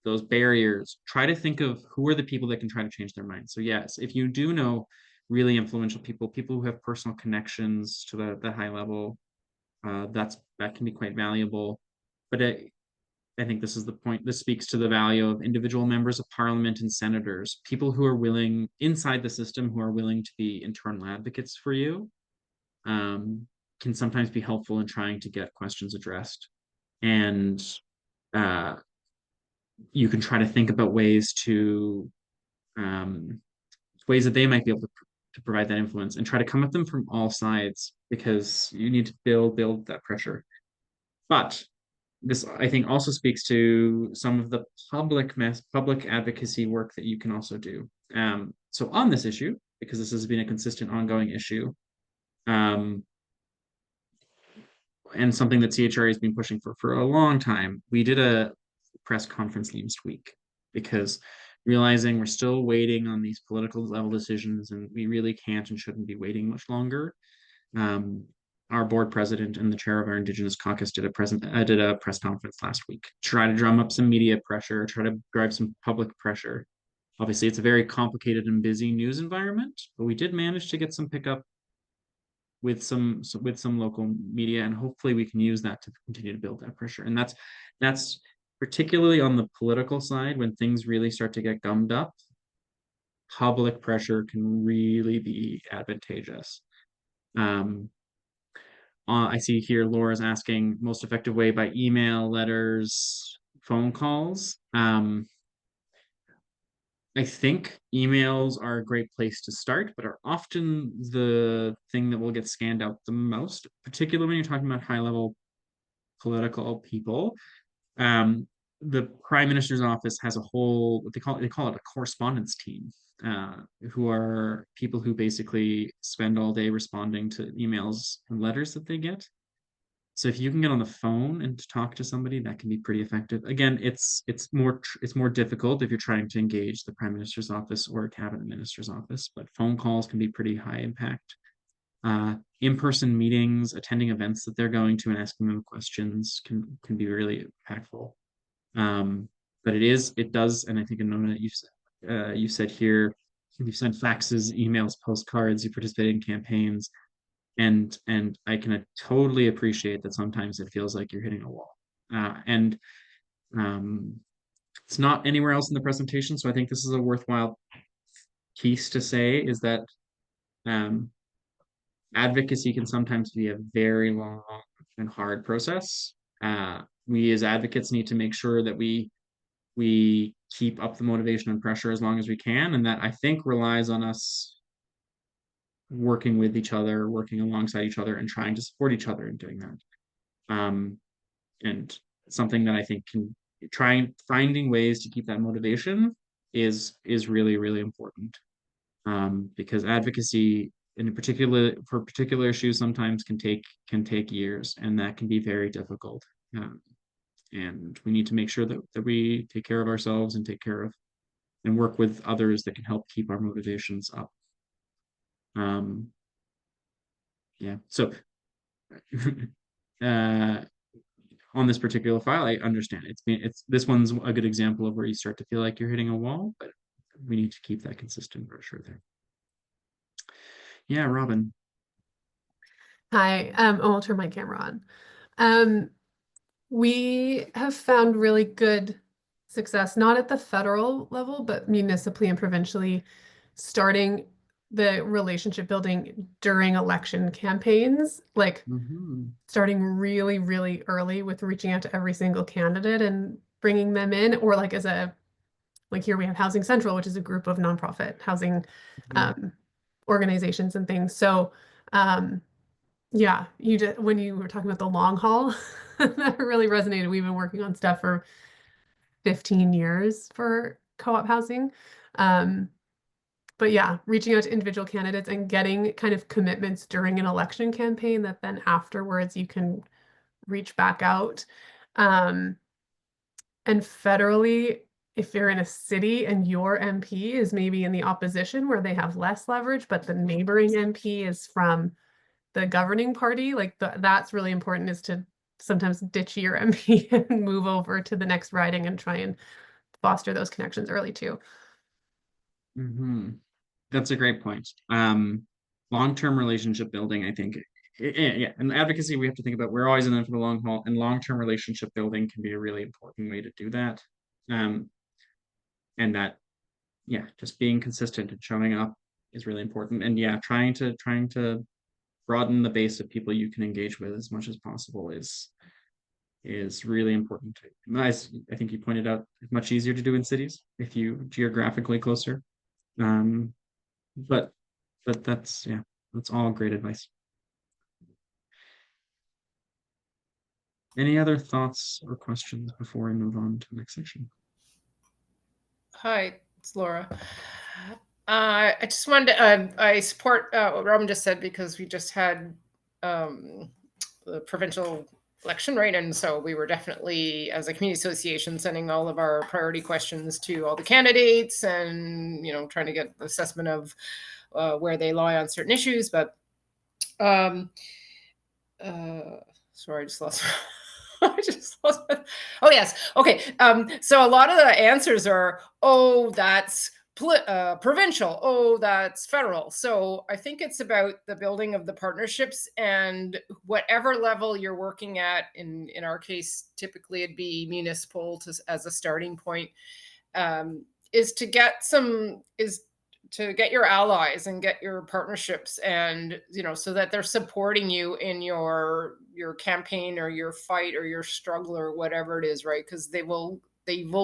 those barriers, try to think of who are the people that can try to change their minds. So yes, if you do know really influential people, people who have personal connections to the high level, that can be quite valuable. But I think this is the point. This speaks to the value of individual members of parliament and senators, people who are willing inside the system, who are willing to be internal advocates for you, um, can sometimes be helpful in trying to get questions addressed. And uh, you can try to think about um, ways that they might be able to provide that influence, and try to come at them from all sides, because you need to build that pressure. But this, I think, also speaks to some of the public advocacy work that you can also do. So on this issue, because this has been a consistent ongoing issue, um, and something that CHRA has been pushing for a long time, we did a press conference last week, because realizing we're still waiting on these political level decisions, and we really can't and shouldn't be waiting much longer. Um, our board president and the chair of our Indigenous caucus did a press conference last week to try to drum up some media pressure, try to drive some public pressure. Obviously, it's a very complicated and busy news environment, but we did manage to get some pickup with some local media, and hopefully we can use that to continue to build that pressure. And that's particularly on the political side, when things really start to get gummed up. Public pressure can really be advantageous. Um, I see here Laura's asking most effective way by email, letters, phone calls. I think emails are a great place to start, but are often the thing that will get scanned out the most, particularly when you're talking about high level political people. Um, the Prime Minister's office has a whole, what they call it a correspondence team, who are people who basically spend all day responding to emails and letters that they get. So if you can get on the phone and talk to somebody, that can be pretty effective. Again, it's more difficult if you're trying to engage the Prime Minister's office or a cabinet minister's office, but phone calls can be pretty high impact. In-person meetings, attending events that they're going to and asking them questions can be really impactful. But it does, and I think Anona, you said here, you've sent faxes, emails, postcards, you participate in campaigns, and I can totally appreciate that sometimes it feels like you're hitting a wall. And it's not anywhere else in the presentation, so I think this is a worthwhile piece to say, is that um, advocacy can sometimes be a very long and hard process. We as advocates need to make sure that we keep up the motivation and pressure as long as we can, and that, I think, relies on us working with each other, working alongside each other, and trying to support each other in doing that. And something that I think can finding ways to keep that motivation is really, really important. Because advocacy, in particular for particular issues, sometimes can take years, and that can be very difficult. And we need to make sure that we take care of ourselves and take care of and work with others that can help keep our motivations up. Yeah. So uh, on this particular file, I understand this one's a good example of where you start to feel like you're hitting a wall, but we need to keep that consistent pressure there. Yeah, Robin. Hi, I'll turn my camera on. We have found really good success, not at the federal level, but municipally and provincially, starting the relationship building during election campaigns, like starting really, really early with reaching out to every single candidate and bringing them in, or like like here we have Housing Central, which is a group of nonprofit housing organizations and things. So yeah, when you were talking about the long haul, that really resonated. We've been working on stuff for 15 years for co-op housing. But yeah, reaching out to individual candidates and getting kind of commitments during an election campaign that then afterwards you can reach back out. And federally, if you're in a city and your MP is maybe in the opposition where they have less leverage, but the neighboring MP is from the governing party, like that's really important, is to sometimes ditch your MP and move over to the next riding and try and foster those connections early too. That's a great point. Long-term relationship building, I think, yeah, and advocacy, we have to think about, we're always in it for the long haul, and long-term relationship building can be a really important way to do that. And that, yeah, just being consistent and showing up is really important. And yeah, trying to broaden the base of people you can engage with as much as possible is really important. As I think you pointed out, it's much easier to do in cities if you geographically closer. But that's, yeah, that's all great advice. Any other thoughts or questions before I move on to the next section? Hi, it's Laura. I just wanted to, I support what Robin just said, because we just had the provincial election, right? And so we were definitely, as a community association, sending all of our priority questions to all the candidates and, you know, trying to get assessment of where they lie on certain issues. But sorry, I just lost. I just lost. Oh yes. Okay. So a lot of the answers are, oh, that's provincial. Oh, that's federal. So I think it's about the building of the partnerships, and whatever level you're working at. In our case, typically it'd be municipal as a starting point. Is to get your allies and get your partnerships, and, you know, so that they're supporting you in your campaign or your fight or your struggle or whatever it is, right? Because they will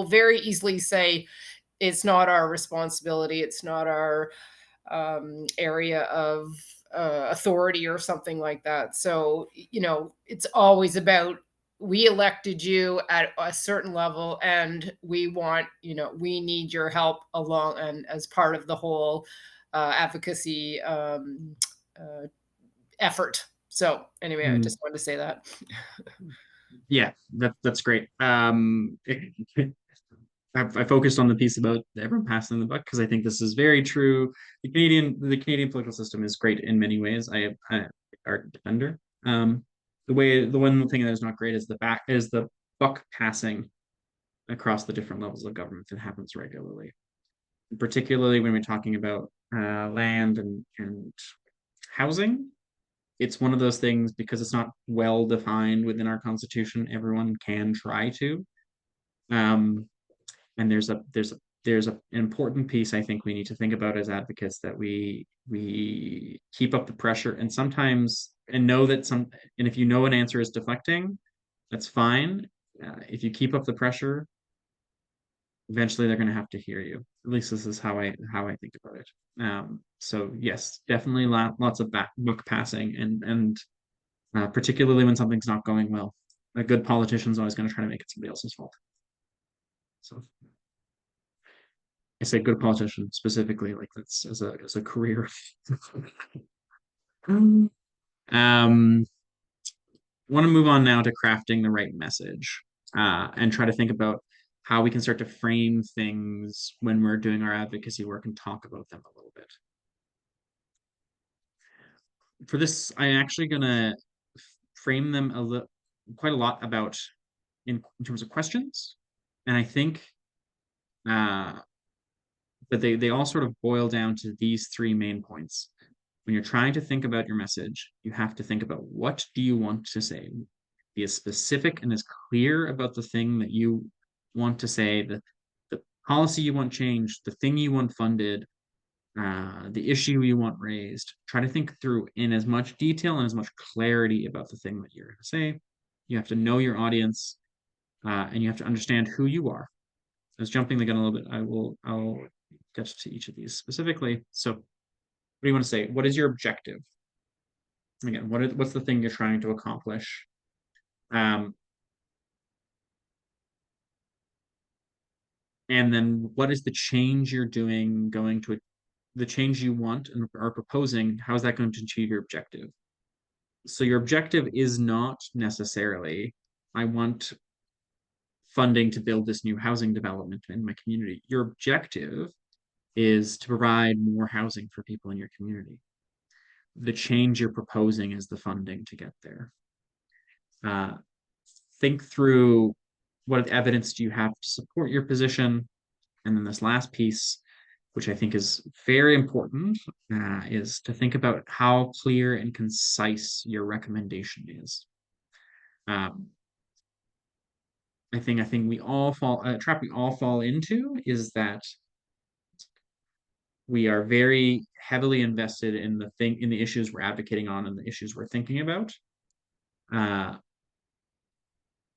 very easily say, it's not our responsibility, it's not our area of authority or something like that. So, you know, it's always about, we elected you at a certain level, and we want, you know, we need your help along, and as part of the whole advocacy effort. So anyway, I just wanted to say that. Yeah, that's great. I focused on the piece about everyone passing the buck because I think this is very true. The Canadian political system is great in many ways. I are defender. The one thing that is not great is the buck passing across the different levels of government that happens regularly, particularly when we're talking about land and housing. It's one of those things, because it's not well defined within our constitution. Everyone can try to. And there's an important piece I think we need to think about as advocates, that we keep up the pressure, and sometimes, and know that and if you know an answer is deflecting, that's fine. If you keep up the pressure, eventually they're going to have to hear you. At least this is how I think about it. So yes, definitely lots of book passing, and particularly when something's not going well. A good politician's always going to try to make it somebody else's fault. So I say good politician specifically, like that's as a career. Want to move on now to crafting the right message, and try to think about how we can start to frame things when we're doing our advocacy work and talk about them a little bit. For this, I'm actually gonna frame them quite a lot about in terms of questions, and I think but they all sort of boil down to these three main points. When you're trying to think about your message, you have to think about, what do you want to say? Be as specific and as clear about the thing that you want to say, the policy you want changed, the thing you want funded, the issue you want raised. Try to think through in as much detail and as much clarity about the thing that you're going to say. You have to know your audience, and you have to understand who you are. I was jumping the gun a little bit. I'll get to each of these specifically. So what do you want to say? What is your objective? Again, what's the thing you're trying to accomplish? And then what is the change you're doing, the change you want and are proposing? How is that going to achieve your objective? So your objective is not necessarily, I want funding to build this new housing development in my community. Your objective is to provide more housing for people in your community. The change you're proposing is the funding to get there. Think through what evidence do you have to support your position. And then this last piece, which I think is very important, is to think about how clear and concise your recommendation is. I think we all fall a trap we all fall into is that we are very heavily invested in the issues we're advocating on and the issues we're thinking about.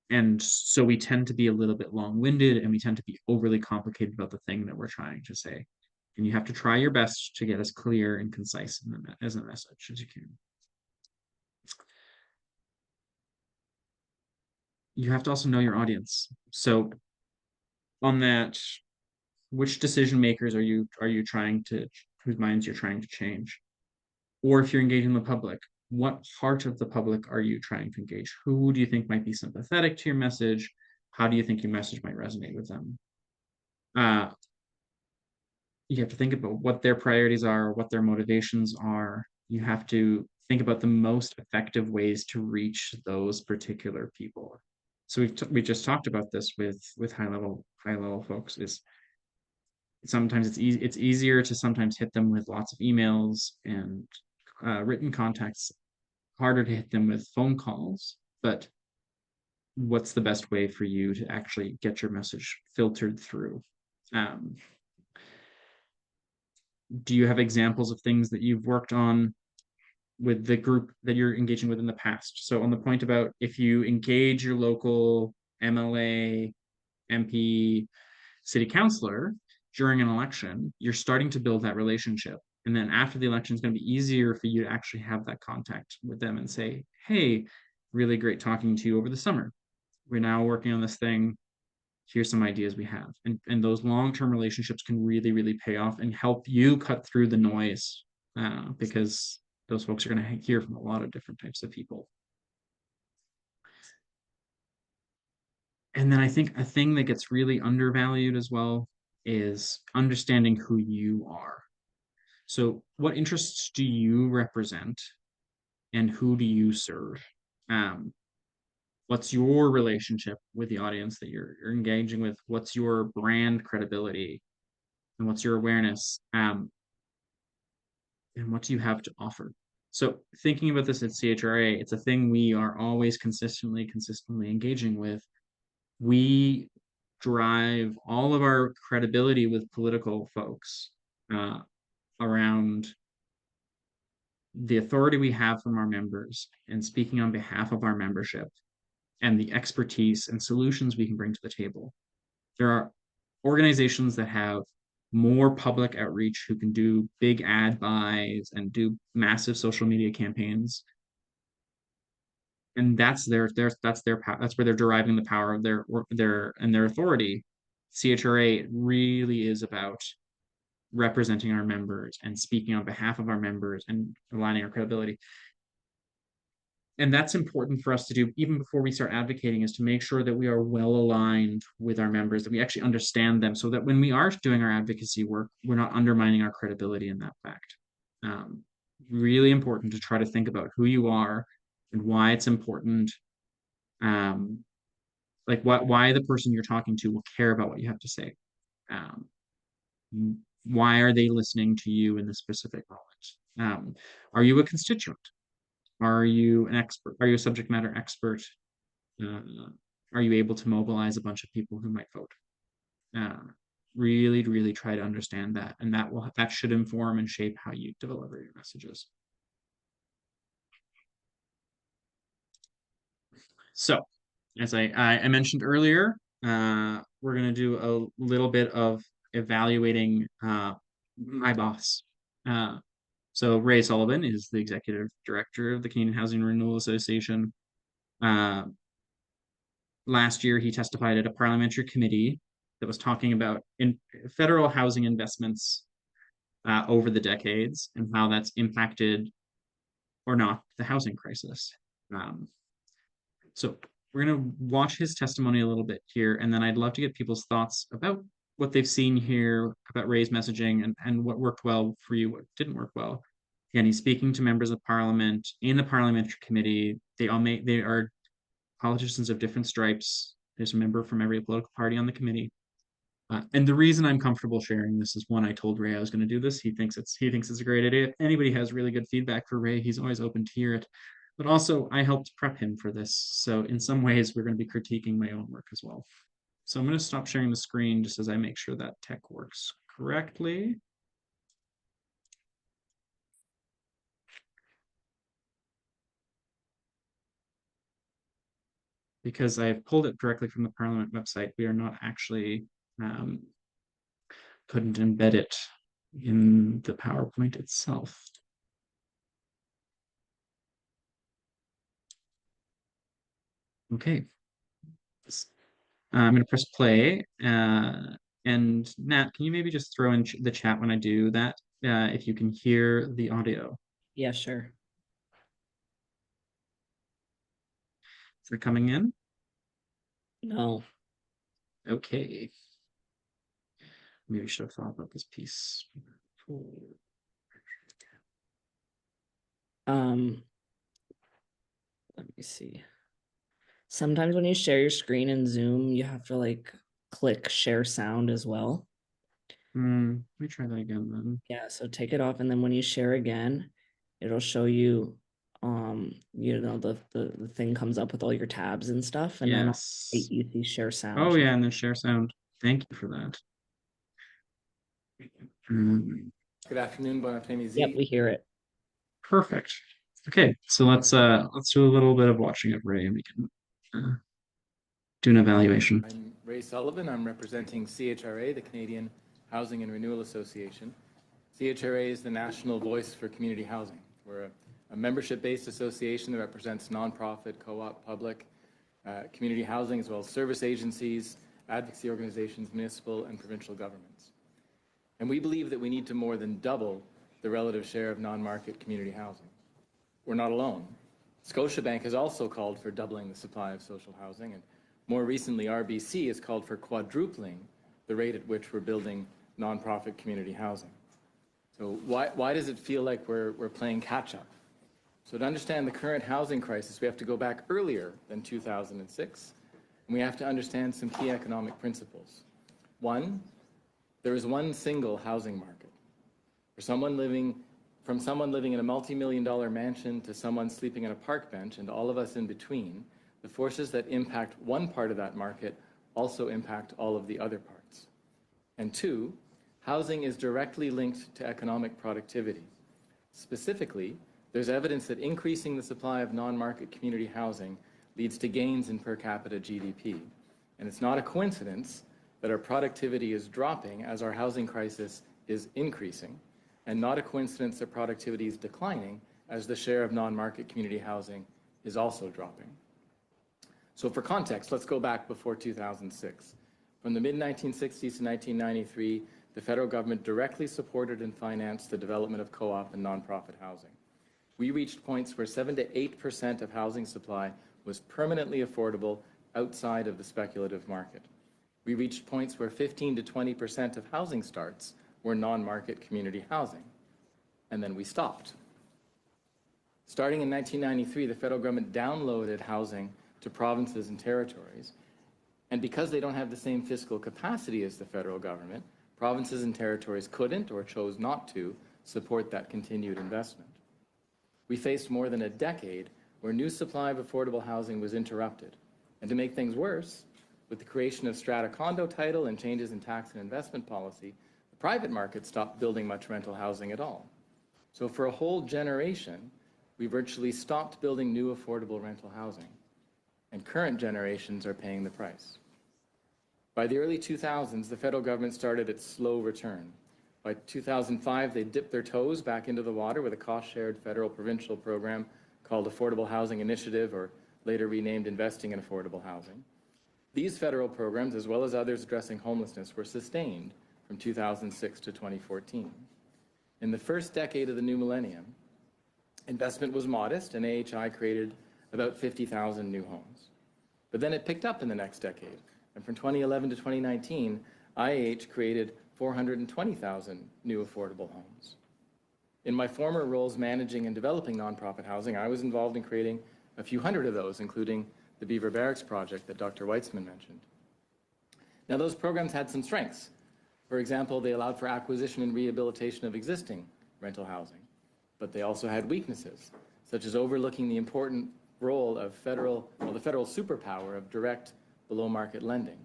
And so we tend to be a little bit long-winded, and we tend to be overly complicated about the thing that we're trying to say. And you have to try your best to get as clear and concise as a message as you can. You have to also know your audience. So on that, which decision makers are you trying to, whose minds you're trying to change? Or if you're engaging the public, what part of the public are you trying to engage? Who do you think might be sympathetic to your message? How do you think your message might resonate with them? You have to think about what their priorities are, what their motivations are. You have to think about the most effective ways to reach those particular people. So we just talked about this with high level folks. Is sometimes it's easier to sometimes hit them with lots of emails and written contacts, harder to hit them with phone calls. But what's the best way for you to actually get your message filtered through? Do you have examples of things that you've worked on with the group that you're engaging with in the past? So on the point about if you engage your local MLA, MP, city councilor during an election, you're starting to build that relationship. And then after the election, it's going to be easier for you to actually have that contact with them and say, hey, really great talking to you over the summer. We're now working on this thing. Here's some ideas we have. And those long-term relationships can really, really pay off and help you cut through the noise, because those folks are going to hear from a lot of different types of people. And then I think a thing that gets really undervalued as well is understanding who you are. So what interests do you represent and who do you serve? What's your relationship with the audience that you're engaging with? What's your brand credibility? And what's your awareness? And what do you have to offer? So thinking about this at CHRA, it's a thing we are always consistently engaging with. We drive all of our credibility with political folks around the authority we have from our members and speaking on behalf of our membership and the expertise and solutions we can bring to the table. There are organizations that have more public outreach who can do big ad buys and do massive social media campaigns. And that's where they're deriving the power of their authority. CHRA really is about representing our members and speaking on behalf of our members and aligning our credibility. And that's important for us to do even before we start advocating, is to make sure that we are well aligned with our members, that we actually understand them, so that when we are doing our advocacy work, we're not undermining our credibility in that fact. Really important to try to think about who you are and why it's important. Like why the person you're talking to will care about what you have to say. Why are they listening to you in this specific moment? Are you a constituent? Are you an expert? Are you a subject matter expert? Are you able to mobilize a bunch of people who might vote? Really, really try to understand that, and that should inform and shape how you deliver your messages. So, as I mentioned earlier, we're going to do a little bit of evaluating my boss. So Ray Sullivan is the executive director of the Canadian Housing Renewal Association. Last year, he testified at a parliamentary committee that was talking about federal housing investments over the decades and how that's impacted or not the housing crisis. So we're going to watch his testimony a little bit here, and then I'd love to get people's thoughts about what they've seen here, about Ray's messaging, and what worked well for you, what didn't work well. Again, he's speaking to members of parliament in the parliamentary committee. They are politicians of different stripes. There's a member from every political party on the committee. And the reason I'm comfortable sharing this is, one, I told Ray I was going to do this. He thinks it's a great idea. If anybody has really good feedback for Ray, he's always open to hear it. But also, I helped prep him for this. So in some ways, we're going to be critiquing my own work as well. So I'm going to stop sharing the screen just as I make sure that tech works correctly. Because I've pulled it directly from the Parliament website, we are not actually, couldn't embed it in the PowerPoint itself. Okay. I'm going to press play. And Nat, can you maybe just throw in the chat when I do that, if you can hear the audio? Yeah, sure. Is it coming in? No. Okay. Maybe I should have thought about this piece. Let me see. Sometimes when you share your screen in Zoom, you have to like click share sound as well. Let me try that again then. Yeah, so take it off, and then when you share again, it'll show you the thing comes up with all your tabs and stuff, and then Yes. you see share sound. Oh yeah, and then share sound. Thank you for that. Good afternoon, bon après-midi. Yep, we hear it. Perfect. Okay, so let's do a little bit of watching of Ray, and we can do an evaluation. I'm Ray Sullivan. I'm representing CHRA, the Canadian Housing and Renewal Association. CHRA is the national voice for community housing. We're a membership-based association that represents nonprofit, co-op, public, community housing, as well as service agencies, advocacy organizations, municipal and provincial governments. And we believe that we need to more than double the relative share of non-market community housing. We're not alone. Scotiabank has also called for doubling the supply of social housing, and more recently, RBC has called for quadrupling the rate at which we're building nonprofit community housing. So why does it feel like we're playing catch-up? So to understand the current housing crisis, we have to go back earlier than 2006, and we have to understand some key economic principles. One, there is one single housing market. From someone living in a multi-million-dollar mansion to someone sleeping on a park bench and all of us in between, the forces that impact one part of that market also impact all of the other parts. And two, housing is directly linked to economic productivity. Specifically, there's evidence that increasing the supply of non-market community housing leads to gains in per capita GDP. And it's not a coincidence that our productivity is dropping as our housing crisis is increasing, and not a coincidence that productivity is declining as the share of non-market community housing is also dropping. So for context, let's go back before 2006. From the mid-1960s to 1993, the federal government directly supported and financed the development of co-op and nonprofit housing. We reached points where 7 to 8% of housing supply was permanently affordable outside of the speculative market. We reached points where 15 to 20% of housing starts were non-market community housing. And then we stopped. Starting in 1993, the federal government downloaded housing to provinces and territories. And because they don't have the same fiscal capacity as the federal government, provinces and territories couldn't or chose not to support that continued investment. We faced more than a decade where new supply of affordable housing was interrupted. And to make things worse, with the creation of strata condo title and changes in tax and investment policy, the private market stopped building much rental housing at all. So for a whole generation, we virtually stopped building new affordable rental housing. And current generations are paying the price. By the early 2000s, the federal government started its slow return. By 2005, they dipped their toes back into the water with a cost-shared federal-provincial program called Affordable Housing Initiative, or later renamed Investing in Affordable Housing. These federal programs, as well as others addressing homelessness, were sustained from 2006 to 2014. In the first decade of the new millennium, investment was modest, and AHI created about 50,000 new homes. But then it picked up in the next decade. And from 2011 to 2019, IH created 420,000 new affordable homes. In my former roles managing and developing nonprofit housing, I was involved in creating a few hundred of those, including the Beaver Barracks project that Dr. Weitzman mentioned. Now, those programs had some strengths. For example, they allowed for acquisition and rehabilitation of existing rental housing, but they also had weaknesses, such as overlooking the important role of the federal superpower of direct below-market lending.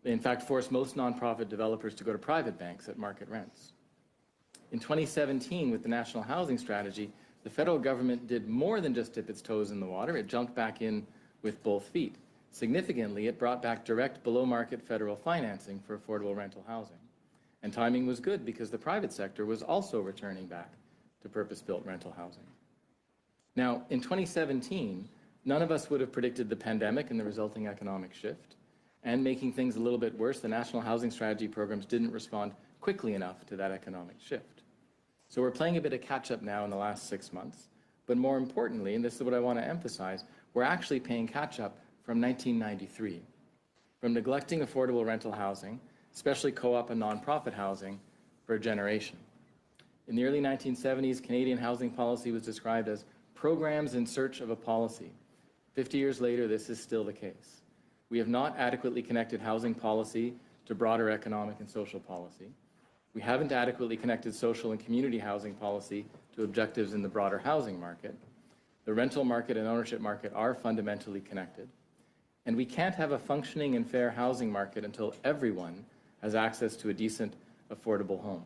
They, in fact, forced most nonprofit developers to go to private banks at market rents. In 2017, with the National Housing Strategy, the federal government did more than just dip its toes in the water. It jumped back in with both feet. Significantly, it brought back direct below-market federal financing for affordable rental housing. And timing was good because the private sector was also returning back to purpose-built rental housing. Now, in 2017, none of us would have predicted the pandemic and the resulting economic shift. And making things a little bit worse, the National Housing Strategy programs didn't respond quickly enough to that economic shift. So we're playing a bit of catch-up now in the last 6 months. But more importantly, and this is what I want to emphasize, we're actually paying catch-up from 1993, from neglecting affordable rental housing, especially co-op and nonprofit housing, for a generation. In the early 1970s, Canadian housing policy was described as programs in search of a policy. 50 years later, this is still the case. We have not adequately connected housing policy to broader economic and social policy. We haven't adequately connected social and community housing policy to objectives in the broader housing market. The rental market and ownership market are fundamentally connected. And we can't have a functioning and fair housing market until everyone has access to a decent, affordable home.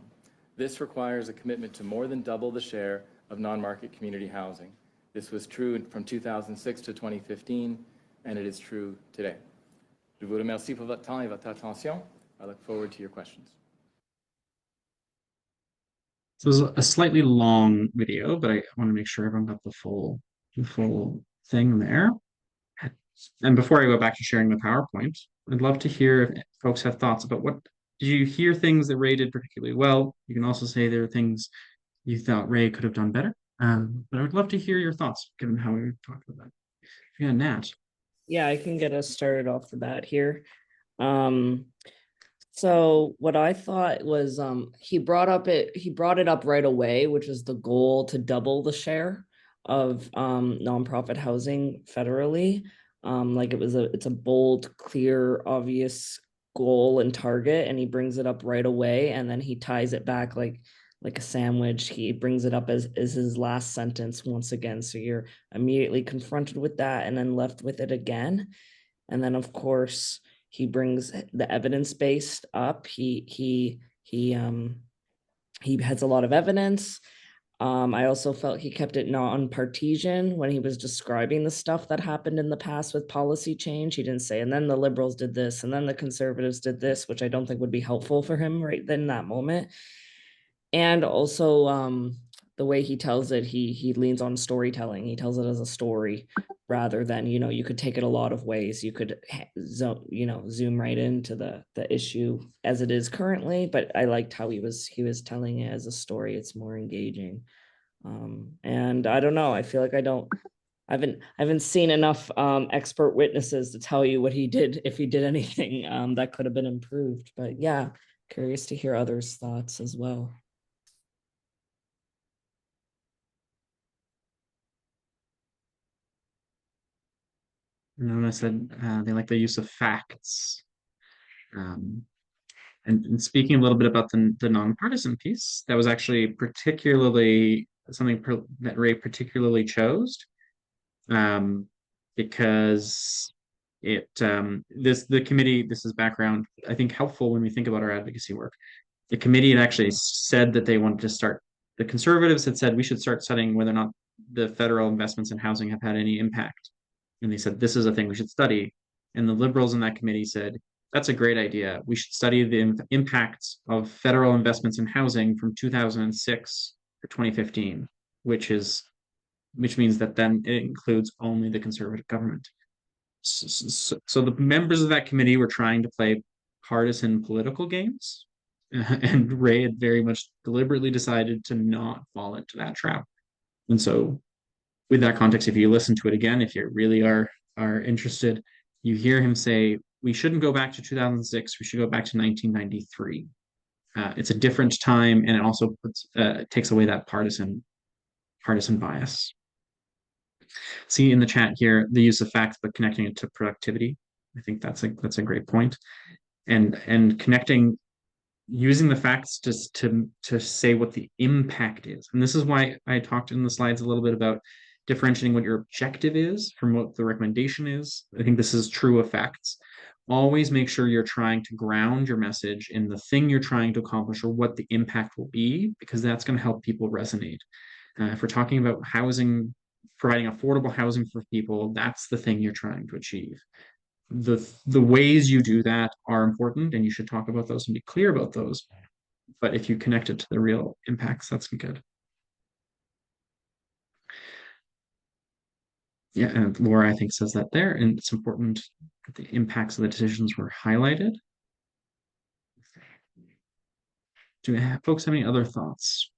This requires a commitment to more than double the share of non-market community housing. This was true from 2006 to 2015, and it is true today. Je vous remercie pour votre temps et votre attention. I look forward to your questions. So it was a slightly long video, but I want to make sure everyone got the full thing there. And before I go back to sharing the PowerPoint, I'd love to hear if folks have thoughts about what did you hear things that Ray did particularly well. You can also say there are things you thought Ray could have done better. But I would love to hear your thoughts, given how we talked about that. Yeah, Nat. Yeah, I can get us started off the bat here. So what I thought was he brought it up right away, which is the goal to double the share of nonprofit housing federally. Like it's a bold, clear, obvious goal and target, and he brings it up right away, and then he ties it back like a sandwich. He brings it up as his last sentence once again. So you're immediately confronted with that and then left with it again. And then of course he brings the evidence-based up. He has a lot of evidence. I also felt he kept it non-partisan when he was describing the stuff that happened in the past with policy change. He didn't say, and then the liberals did this, and then the conservatives did this, which I don't think would be helpful for him right then in that moment. And also the way he tells it, he leans on storytelling. He tells it as a story rather than, you could take it a lot of ways. You could, zoom right into the issue as it is currently, but I liked how he was telling it as a story. It's more engaging. And I don't know, I feel like I haven't seen enough expert witnesses to tell you what he did, if he did anything that could have been improved. But yeah, curious to hear others' thoughts as well. And I said they like the use of facts. And speaking a little bit about the nonpartisan piece, that was actually particularly something that Ray particularly chose, because the committee, this is background, I think helpful when we think about our advocacy work. The committee had actually said that they wanted to start, the conservatives had said we should start studying whether or not the federal investments in housing have had any impact. And they said, this is a thing we should study. And the liberals in that committee said, that's a great idea. We should study the impacts of federal investments in housing from 2006 to 2015, which means that then it includes only the conservative government. So the members of that committee were trying to play partisan political games, and Ray had very much deliberately decided to not fall into that trap. And so with that context, if you listen to it again, if you really are interested, You hear him say, we shouldn't go back to 2006, we should go back to 1993. It's a different time, and it also takes away that partisan bias. See in the chat here the use of facts, but connecting it to productivity. I think that's a great point, and connecting, using the facts just to say what the impact is. And this is why I talked in the slides a little bit about differentiating what your objective is from what the recommendation is. I think this is true of facts. Always make sure you're trying to ground your message in the thing you're trying to accomplish or what the impact will be, because that's going to help people resonate. If we're talking about housing, providing affordable housing for people, that's the thing you're trying to achieve. The ways you do that are important, and you should talk about those and be clear about those. But if you connect it to the real impacts, that's good. Yeah, and Laura, I think, says that there, and it's important that the impacts of the decisions were highlighted. Do folks have any other thoughts?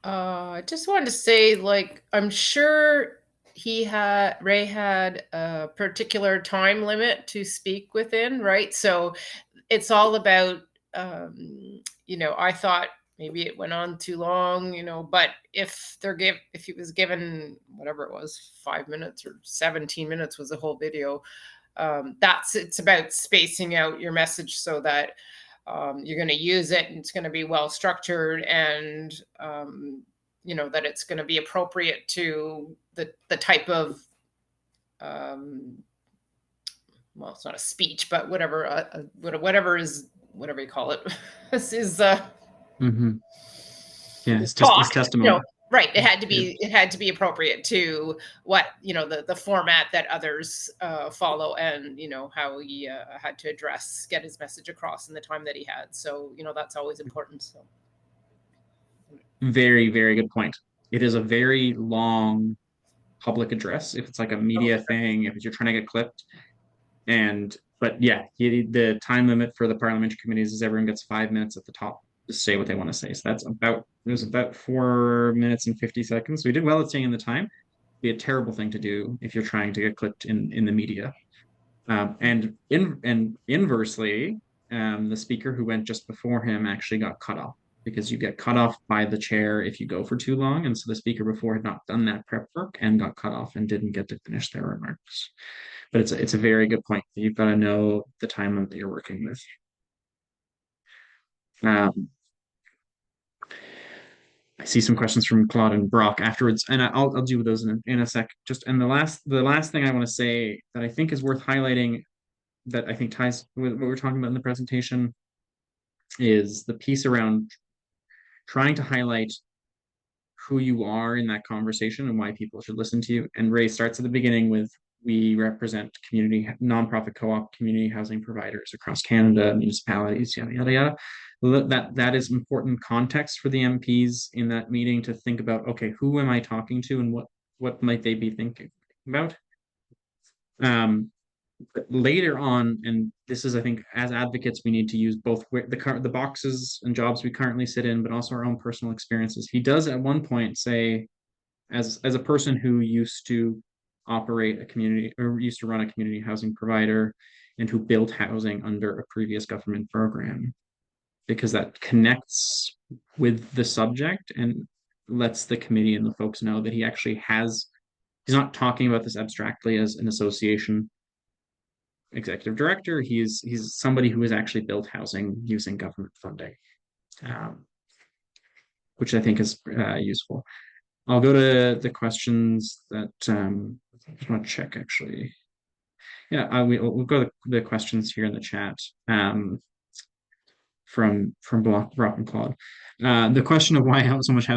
I just wanted to say, like, I'm sure Ray had a particular time limit to speak within, right? So it's all about, I thought maybe it went on too long, but if he was given whatever it was, 5 minutes or 17 minutes was the whole video, it's about spacing out your message so that you're going to use it and it's going to be well structured, and that it's going to be appropriate to the type of well, it's not a speech, but whatever whatever you call it. This is Mm-hmm. Yeah, this it's just talk, it's testimony. Right. It had to be appropriate to what, the format that others follow, and, how he had to get his message across in the time that he had. So, that's always important. So. Very, very good point. It is a very long public address if it's like a media thing, if you're trying to get clipped. But yeah, the time limit for the parliamentary committees is everyone gets 5 minutes at the top to say what they want to say. So it was about 4 minutes and 50 seconds. So we did well at staying in the time. It'd be a terrible thing to do if you're trying to get clipped in the media. And inversely, the speaker who went just before him actually got cut off, because you get cut off by the chair if you go for too long. And so the speaker before had not done that prep work and got cut off and didn't get to finish their remarks. But it's a very good point. You've got to know the time limit that you're working with. I see some questions from Claude and Brock afterwards, and I'll do those in a sec. And the last thing I want to say that I think is worth highlighting, that I think ties with what we're talking about in the presentation, is the piece around trying to highlight who you are in that conversation and why people should listen to you. And Ray starts at the beginning with, we represent nonprofit co-op community housing providers across Canada, municipalities, yada, yada, yada. That is important context for the MPs in that meeting to think about, okay, who am I talking to and what might they be thinking about? Later on, and this is, I think, as advocates, we need to use both the boxes and jobs we currently sit in, but also our own personal experiences. He does at one point say, as a person who used to operate a community, or used to run a community housing provider, and who built housing under a previous government program, because that connects with the subject and lets the committee and the folks know that he's not talking about this abstractly as an association executive director. He's somebody who has actually built housing using government funding, which I think is useful. I'll go to the questions that I just want to check actually. Yeah, we'll go to the questions here in the chat from Brock and Claude. The question of why so much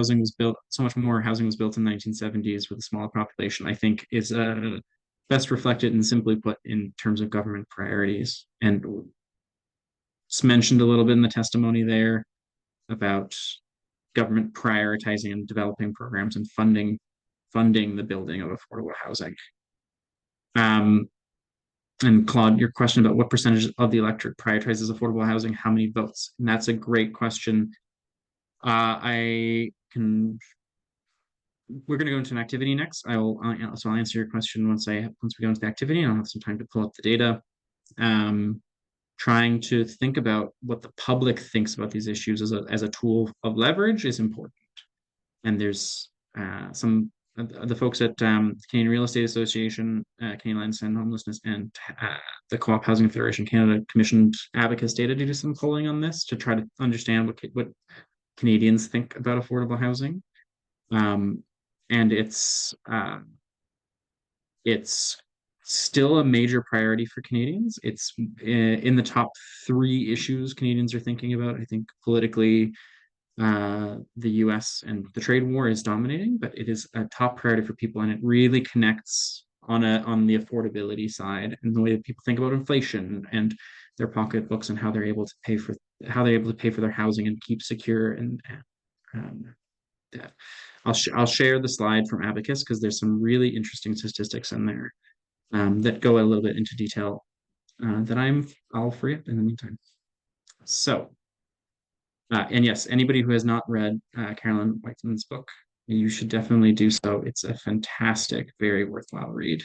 more housing was built in the 1970s with a smaller population, I think, is best reflected and simply put in terms of government priorities. And it's mentioned a little bit in the testimony there about government prioritizing and developing programs and funding the building of affordable housing. And Claude, your question about what percentage of the electorate prioritizes affordable housing, how many votes? And that's a great question. I can we're going to go into an activity next. I'll answer your question once we go into the activity, and I'll have some time to pull up the data. Trying to think about what the public thinks about these issues as a tool of leverage is important. And there's some of the folks at Canadian Real Estate Association, Canadian Land and Homelessness, and the Co-op Housing Federation Canada commissioned Advocacy data to do some polling on this to try to understand what Canadians think about affordable housing. And it's still a major priority for Canadians. It's in the top 3 issues Canadians are thinking about. I think politically, the US and the trade war is dominating, but it is a top priority for people, and it really connects on the affordability side and the way that people think about inflation and their pocketbooks and how they're able to pay for their housing and keep secure. And I'll share the slide from Abacus because there's some really interesting statistics in there that go a little bit into detail that I'll free up in the meantime. So, and yes, anybody who has not read Carolyn Weitzman's book, you should definitely do so. It's a fantastic, very worthwhile read.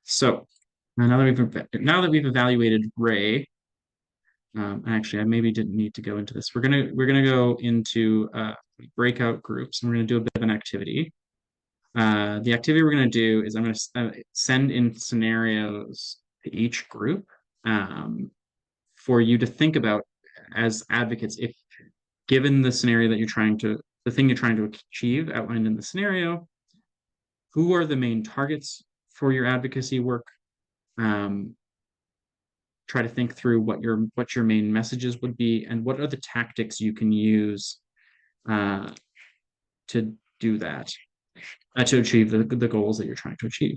So now that we've evaluated Ray, actually, I maybe didn't need to go into this. We're gonna go into breakout groups, and we're gonna do a bit of an activity. The activity we're gonna do is I'm gonna send in scenarios to each group for you to think about as advocates. If given the scenario that the thing you're trying to achieve outlined in the scenario, who are the main targets for your advocacy work? Try to think through what your main messages would be, and what are the tactics you can use to do that, to achieve the goals that you're trying to achieve.